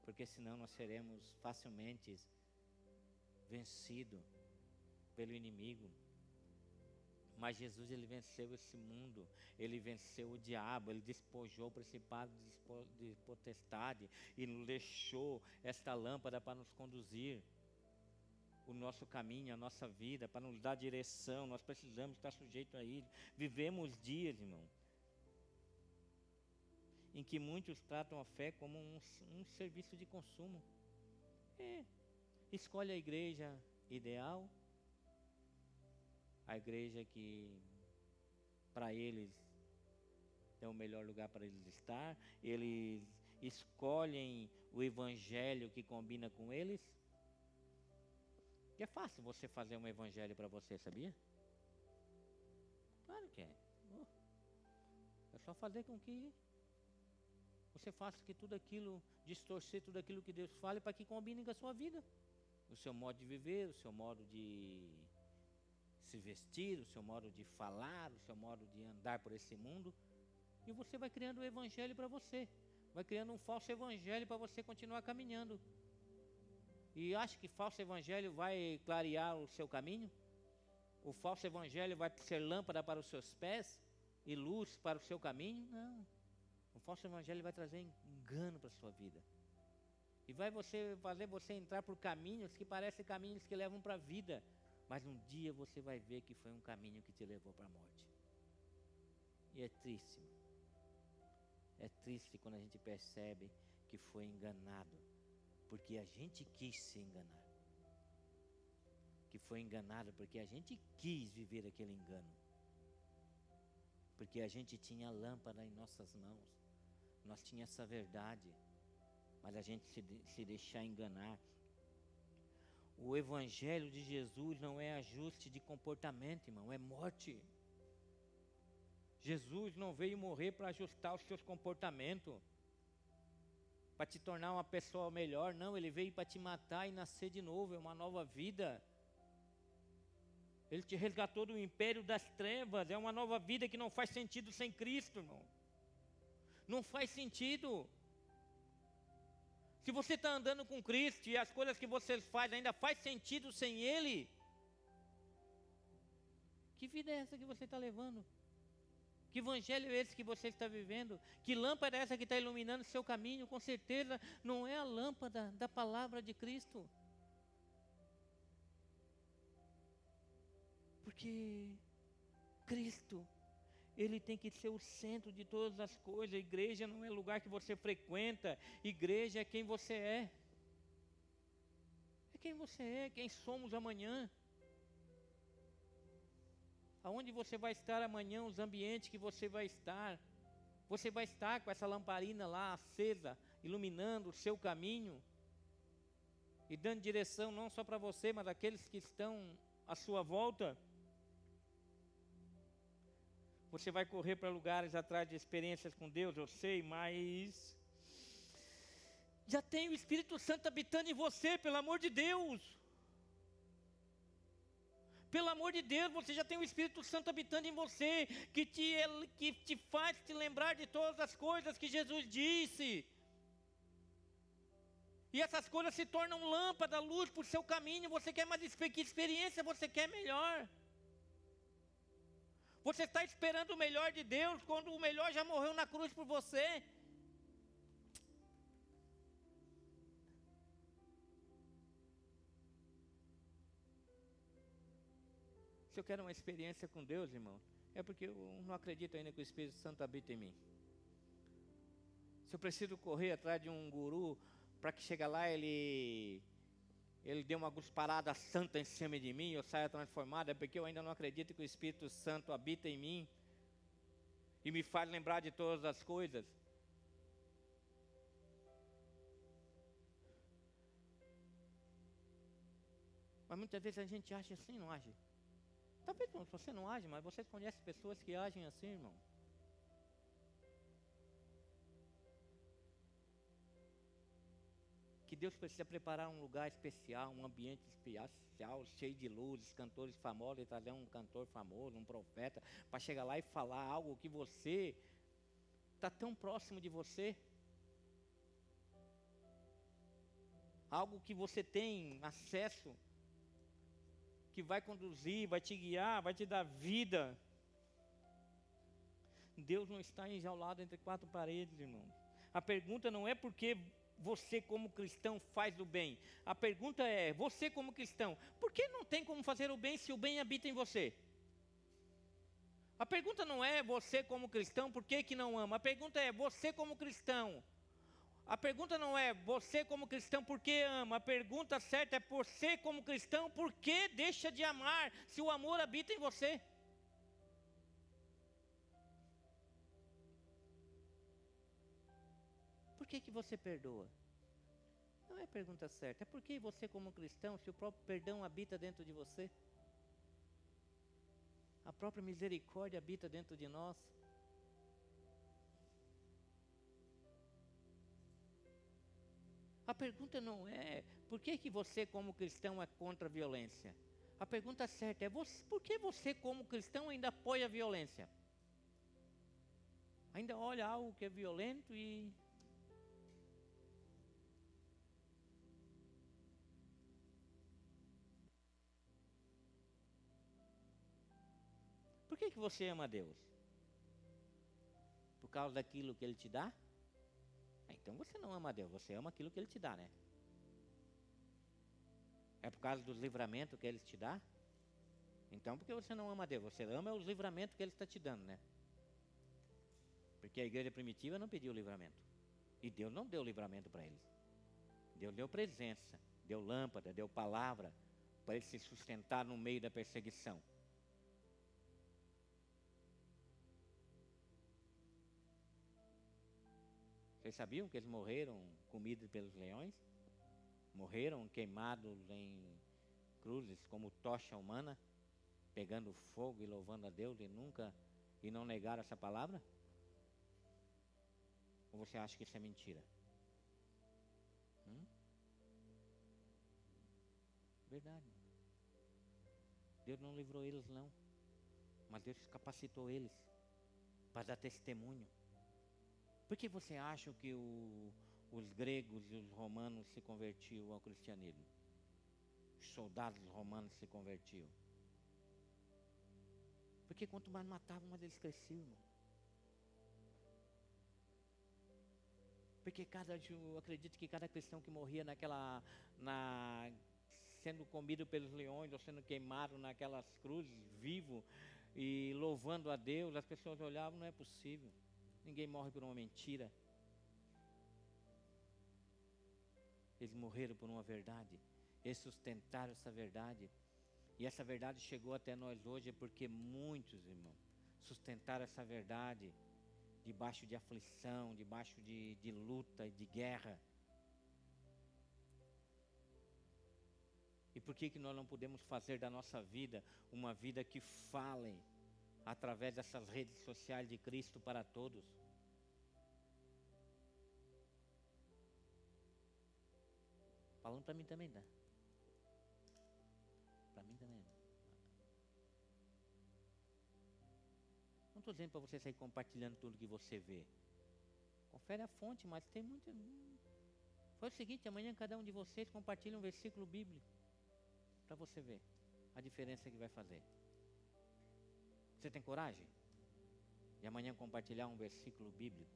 Porque senão nós seremos facilmente vencidos pelo inimigo. Mas Jesus, Ele venceu esse mundo, Ele venceu o diabo, Ele despojou o principado de potestade e nos deixou esta lâmpada para nos conduzir o nosso caminho, a nossa vida, para nos dar direção. Nós precisamos estar sujeitos a Ele. Vivemos dias, irmão, em que muitos tratam a fé como um serviço de consumo. Escolhe a igreja ideal, a igreja que para eles é o melhor lugar para eles estar. Eles escolhem o evangelho que combina com eles. E é fácil você fazer um evangelho para você, sabia? Claro que é. É só fazer com que você faça que tudo aquilo, distorcer tudo aquilo que Deus fala para que combine com a sua vida. O seu modo de viver, o seu modo de se vestir, o seu modo de falar, o seu modo de andar por esse mundo. E você vai criando o evangelho para você. Vai criando um falso evangelho para você continuar caminhando. E acha que falso evangelho vai clarear o seu caminho? O falso evangelho vai ser lâmpada para os seus pés e luz para o seu caminho? Não. O falso evangelho vai trazer engano para a sua vida. E vai fazer você entrar por caminhos que parecem caminhos que levam para a vida. Mas um dia você vai ver que foi um caminho que te levou para a morte. E é triste. É triste quando a gente percebe que foi enganado. Porque a gente quis se enganar. Que foi enganado porque a gente quis viver aquele engano. Porque a gente tinha a lâmpada em nossas mãos. Nós tínhamos essa verdade. Mas a gente se deixar enganar. O evangelho de Jesus não é ajuste de comportamento, irmão, é morte. Jesus não veio morrer para ajustar os seus comportamentos, para te tornar uma pessoa melhor, não. Ele veio para te matar e nascer de novo, é uma nova vida. Ele te resgatou do império das trevas, é uma nova vida que não faz sentido sem Cristo, irmão. Não faz sentido. Se você está andando com Cristo e as coisas que você faz ainda faz sentido sem Ele, que vida é essa que você está levando? Que evangelho é esse que você está vivendo? Que lâmpada é essa que está iluminando o seu caminho? Com certeza não é a lâmpada da palavra de Cristo. Porque Cristo, Ele tem que ser o centro de todas as coisas. A igreja não é lugar que você frequenta. Igreja é quem você é. É quem você é, quem somos amanhã. Aonde você vai estar amanhã, os ambientes que você vai estar. Você vai estar com essa lamparina lá acesa, iluminando o seu caminho. E dando direção não só para você, mas aqueles que estão à sua volta. Você vai correr para lugares atrás de experiências com Deus, eu sei, mas já tem o Espírito Santo habitando em você, pelo amor de Deus. Pelo amor de Deus, você já tem o Espírito Santo habitando em você, que te faz te lembrar de todas as coisas que Jesus disse. E essas coisas se tornam lâmpada, luz para o seu caminho. Você quer mais que experiência você quer melhor? Você está esperando o melhor de Deus, quando o melhor já morreu na cruz por você. Se eu quero uma experiência com Deus, irmão, é porque eu não acredito ainda que o Espírito Santo habita em mim. Se eu preciso correr atrás de um guru, para que chegue lá ele dê uma gusparada santa em cima de mim, eu saia transformado, é porque eu ainda não acredito que o Espírito Santo habita em mim e me faz lembrar de todas as coisas. Mas muitas vezes a gente age assim, não age? Talvez você não age, mas você conhece pessoas que agem assim, irmão. Que Deus precisa preparar um lugar especial, um ambiente especial, cheio de luzes, cantores famosos, e trazer um cantor famoso, um profeta, para chegar lá e falar algo que você está tão próximo de você. Algo que você tem acesso, que vai conduzir, vai te guiar, vai te dar vida. Deus não está enjaulado entre quatro paredes, irmão. A pergunta não é porque você como cristão faz o bem. A pergunta é, você como cristão, por que não tem como fazer o bem se o bem habita em você? A pergunta não é você como cristão, por que não ama? A pergunta é, você como cristão. A pergunta não é você como cristão, por que ama? A pergunta certa é você como cristão, por que deixa de amar se o amor habita em você? Por que você perdoa? Não é a pergunta certa, é por que você como cristão, se o próprio perdão habita dentro de você? A própria misericórdia habita dentro de nós. A pergunta não é por que você como cristão é contra a violência. A pergunta certa é por que você como cristão ainda apoia a violência? Ainda olha algo que é violento e... Por que você ama a Deus? Por causa daquilo que Ele te dá? Então você não ama a Deus, você ama aquilo que Ele te dá, né? É por causa dos livramentos que Ele te dá? Então por que você não ama a Deus? Você ama os livramentos que Ele está te dando, né? Porque a igreja primitiva não pediu livramento. E Deus não deu livramento para eles. Deus deu presença, deu lâmpada, deu palavra, para eles se sustentar no meio da perseguição. Vocês sabiam que eles morreram comidos pelos leões? Morreram queimados em cruzes como tocha humana, pegando fogo e louvando a Deus e não negaram essa palavra? Ou você acha que isso é mentira? Verdade. Deus não livrou eles não, mas Deus capacitou eles para dar testemunho. Por que você acha que os gregos e os romanos se convertiam ao cristianismo? Os soldados romanos se convertiam. Porque quanto mais matavam, mais eles cresciam, irmão. Porque eu acredito que cada cristão que morria sendo comido pelos leões ou sendo queimado naquelas cruzes, vivo e louvando a Deus, as pessoas olhavam, não é possível. Ninguém morre por uma mentira. Eles morreram por uma verdade. Eles sustentaram essa verdade. E essa verdade chegou até nós hoje porque muitos, irmãos, sustentaram essa verdade debaixo de aflição, debaixo de luta e de guerra. E por que nós não podemos fazer da nossa vida uma vida que fale através dessas redes sociais de Cristo para todos? Falando para mim também dá. Para mim também. Não estou dizendo para você sair compartilhando tudo que você vê. Confere a fonte, mas tem muito. Foi o seguinte, amanhã cada um de vocês compartilha um versículo bíblico. Para você ver a diferença que vai fazer. Você tem coragem? De amanhã compartilhar um versículo bíblico?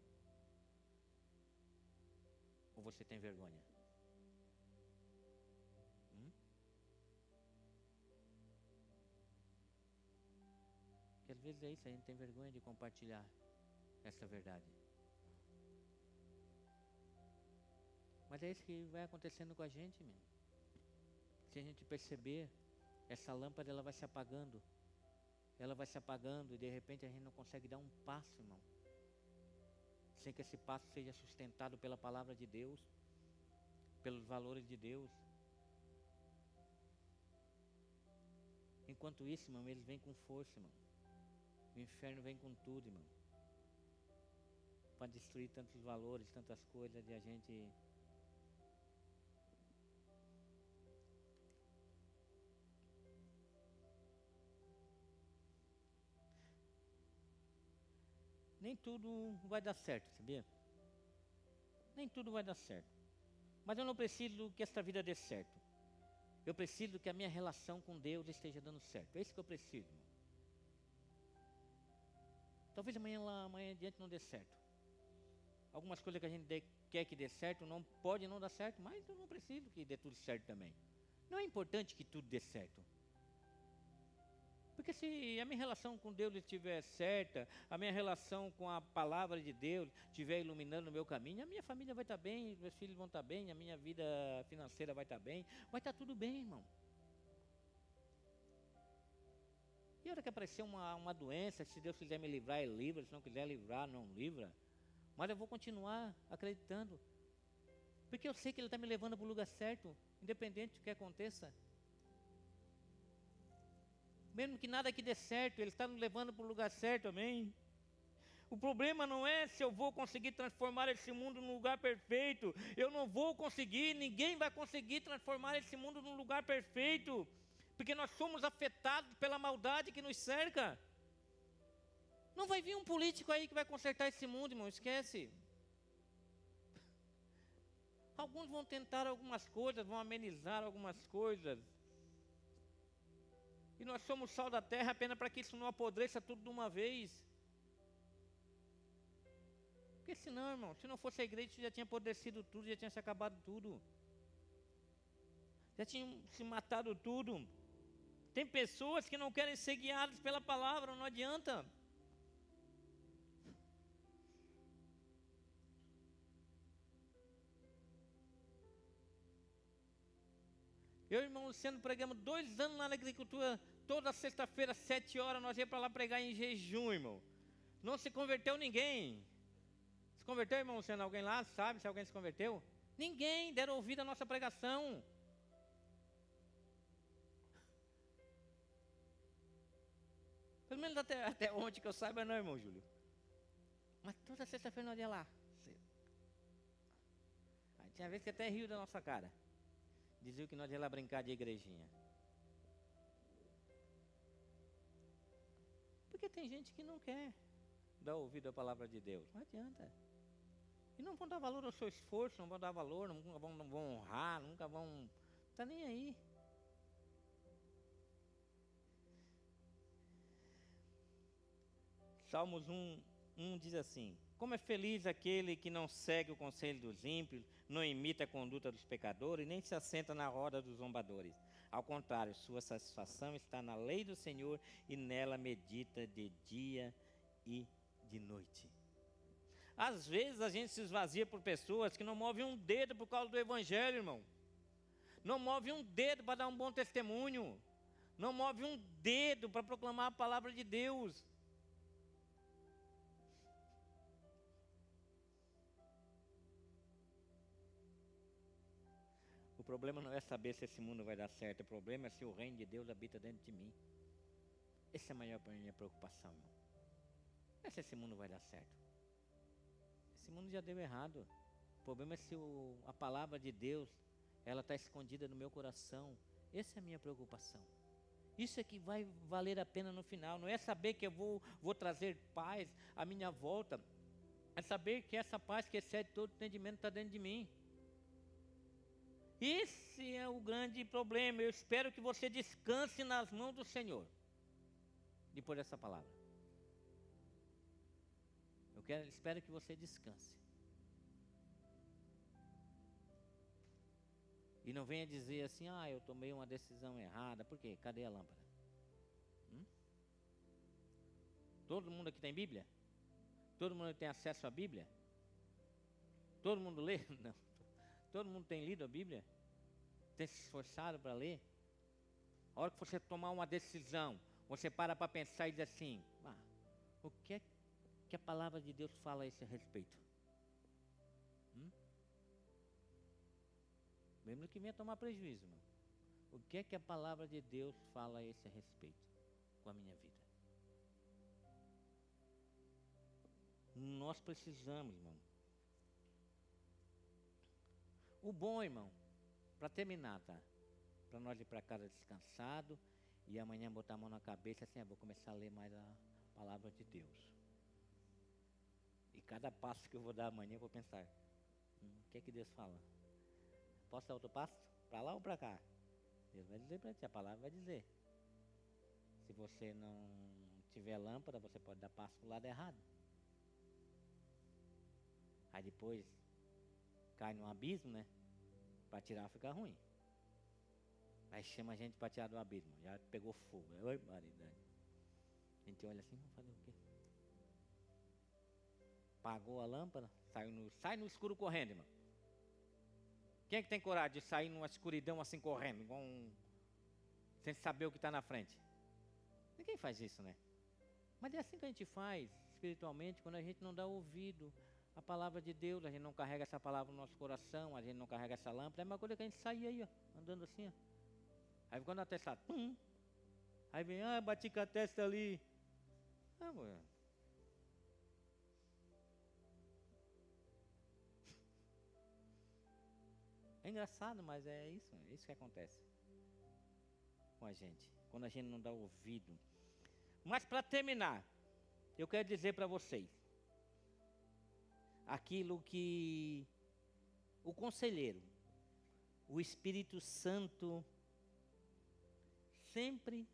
Ou você tem vergonha? Porque às vezes é isso, a gente tem vergonha de compartilhar essa verdade. Mas é isso que vai acontecendo com a gente, meu. Se a gente perceber, essa lâmpada ela vai se apagando. Ela vai se apagando e de repente a gente não consegue dar um passo, irmão. Sem que esse passo seja sustentado pela palavra de Deus, pelos valores de Deus. Enquanto isso, irmão, eles vêm com força, irmão. O inferno vem com tudo, irmão. Para destruir tantos valores, tantas coisas de a gente. Nem tudo vai dar certo, sabia? Nem tudo vai dar certo. Mas eu não preciso que esta vida dê certo. Eu preciso que a minha relação com Deus esteja dando certo. É isso que eu preciso, irmão. Talvez amanhã adiante não dê certo. Algumas coisas que a gente quer que dê certo, não pode não dar certo, mas eu não preciso que dê tudo certo também. Não é importante que tudo dê certo. Porque se a minha relação com Deus estiver certa, a minha relação com a palavra de Deus estiver iluminando o meu caminho, a minha família vai estar bem, meus filhos vão estar bem, a minha vida financeira vai estar bem, vai estar tudo bem, irmão. E a hora que aparecer uma doença, se Deus quiser me livrar, Ele livra, se não quiser livrar, não livra. Mas eu vou continuar acreditando. Porque eu sei que Ele está me levando para o lugar certo, independente do que aconteça. Mesmo que nada aqui dê certo, Ele está nos levando para o lugar certo, amém? O problema não é se eu vou conseguir transformar esse mundo num lugar perfeito. Eu não vou conseguir, ninguém vai conseguir transformar esse mundo num lugar perfeito. Porque nós somos afetados pela maldade que nos cerca. Não vai vir um político aí que vai consertar esse mundo, irmão, esquece. Alguns vão tentar algumas coisas, vão amenizar algumas coisas. E nós somos sal da terra apenas para que isso não apodreça tudo de uma vez. Porque senão, irmão, se não fosse a igreja, já tinha apodrecido tudo, já tinha se acabado tudo. Já tinham se matado tudo. Tem pessoas que não querem ser guiadas pela palavra, não adianta. Eu e o irmão Luciano pregamos 2 anos lá na agricultura, toda sexta-feira, 7 horas, nós íamos para lá pregar em jejum, irmão. Não se converteu ninguém. Se converteu, irmão Luciano? Alguém lá sabe se alguém se converteu? Ninguém, deram ouvido à nossa pregação. Pelo menos até ontem que eu saiba, não, irmão Júlio. Mas toda sexta-feira nós ia lá. Aí tinha vez que até riu da nossa cara. Dizia que nós ia lá brincar de igrejinha. Porque tem gente que não quer dar ouvido à palavra de Deus. Não adianta. E não vão dar valor ao seu esforço, não vão dar valor, não vão honrar, nunca vão... Tá nem aí. Salmos 1 diz assim: Como é feliz aquele que não segue o conselho dos ímpios, não imita a conduta dos pecadores, nem se assenta na roda dos zombadores. Ao contrário, sua satisfação está na lei do Senhor e nela medita de dia e de noite. Às vezes a gente se esvazia por pessoas que não movem um dedo por causa do evangelho, irmão. Não move um dedo para dar um bom testemunho. Não move um dedo para proclamar a palavra de Deus. O problema não é saber se esse mundo vai dar certo. O problema é se o reino de Deus habita dentro de mim. Essa é a maior minha preocupação, irmão. Não é se esse mundo vai dar certo. Esse mundo já deu errado. O problema é se a palavra de Deus, ela está escondida no meu coração. Essa é a minha preocupação. Isso é que vai valer a pena no final. Não é saber que eu vou trazer paz à minha volta. É saber que essa paz que excede todo entendimento está dentro de mim. Esse é o grande problema. Eu espero que você descanse nas mãos do Senhor depois dessa palavra. Espero que você descanse. E não venha dizer assim, eu tomei uma decisão errada. Por quê? Cadê a lâmpada? Todo mundo aqui tem Bíblia? Todo mundo tem acesso à Bíblia? Todo mundo lê? Não. Todo mundo tem lido a Bíblia? Tem se esforçado para ler? A hora que você tomar uma decisão, você para pensar e diz assim, o que é que a palavra de Deus fala a esse respeito? Mesmo que venha tomar prejuízo, irmão. O que é que a palavra de Deus fala a esse respeito com a minha vida? Nós precisamos, irmão. O bom, irmão, para terminar, tá? Para nós ir para casa descansado e amanhã botar a mão na cabeça assim, vou começar a ler mais a palavra de Deus. E cada passo que eu vou dar amanhã eu vou pensar, o que é que Deus fala? Posso dar outro passo? Para lá ou para cá? Deus vai dizer para ti, a palavra vai dizer. Se você não tiver lâmpada, você pode dar passo para o lado errado. Aí depois cai num abismo, né? Para tirar fica ruim. Aí chama a gente para tirar do abismo. Já pegou fogo. Oi, maridade. A gente olha assim, vamos fazer o quê? Apagou a lâmpada, sai no escuro correndo, irmão. Quem é que tem coragem de sair numa escuridão assim correndo, sem saber o que está na frente? Ninguém faz isso, né? Mas é assim que a gente faz espiritualmente, quando a gente não dá ouvido à palavra de Deus, a gente não carrega essa palavra no nosso coração, a gente não carrega essa lâmpada. É uma coisa que a gente sai aí, ó, andando assim, ó. Aí quando a testa, aí vem, bati com a testa ali. Mulher. É engraçado, mas é isso que acontece com a gente, quando a gente não dá ouvido. Mas para terminar, eu quero dizer para vocês, aquilo que o conselheiro, o Espírito Santo, sempre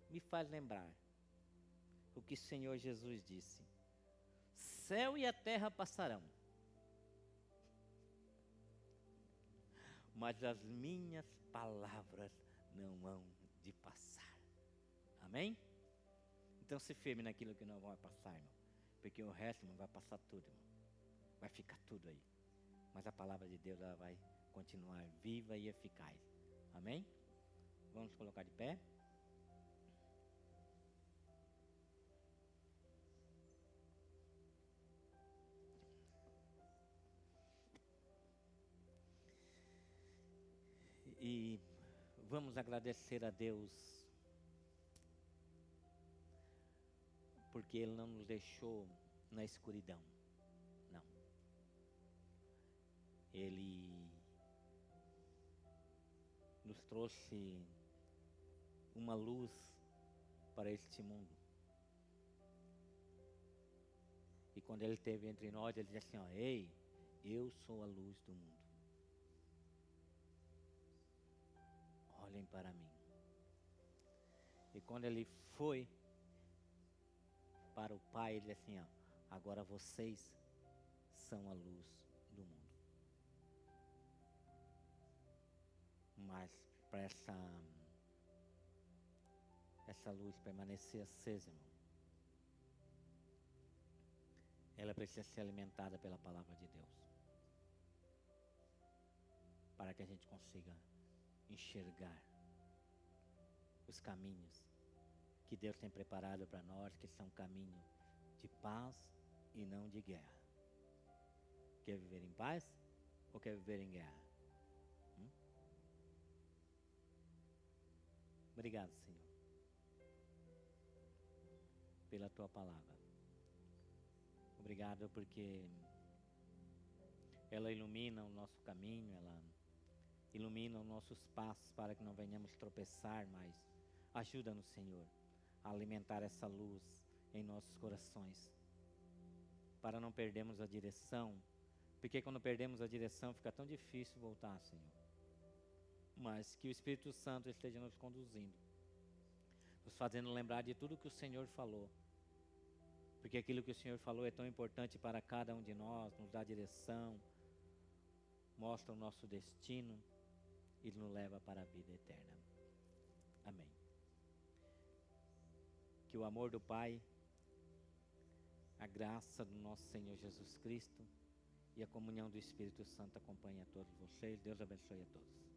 me faz lembrar o que o Senhor Jesus disse: céu e a terra passarão, mas as minhas palavras não hão de passar. Amém? Então se firme naquilo que não vai passar, irmão. Porque o resto, irmão, vai passar tudo, irmão. Vai ficar tudo aí. Mas a palavra de Deus, ela vai continuar viva e eficaz. Amém? Vamos colocar de pé. E vamos agradecer a Deus, porque Ele não nos deixou na escuridão, não. Ele nos trouxe uma luz para este mundo. E quando Ele esteve entre nós, Ele disse assim, ei, eu sou a luz do mundo. Olhem para mim. E quando Ele foi para o Pai, Ele disse assim, Agora vocês são a luz do mundo. Mas para essa luz permanecer acesa, irmão, ela precisa ser alimentada pela palavra de Deus, para que a gente consiga enxergar os caminhos que Deus tem preparado para nós, que são caminhos de paz e não de guerra. Quer viver em paz ou quer viver em guerra? Obrigado, Senhor, pela tua palavra. Obrigado porque ela ilumina o nosso caminho, ela ilumina os nossos passos para que não venhamos tropeçar, mas ajuda-nos, Senhor, a alimentar essa luz em nossos corações, para não perdermos a direção, porque quando perdemos a direção fica tão difícil voltar, Senhor. Mas que o Espírito Santo esteja nos conduzindo, nos fazendo lembrar de tudo que o Senhor falou, porque aquilo que o Senhor falou é tão importante para cada um de nós, nos dá direção, mostra o nosso destino e nos leva para a vida eterna. Amém. Que o amor do Pai, a graça do nosso Senhor Jesus Cristo e a comunhão do Espírito Santo acompanhe a todos vocês. Deus abençoe a todos.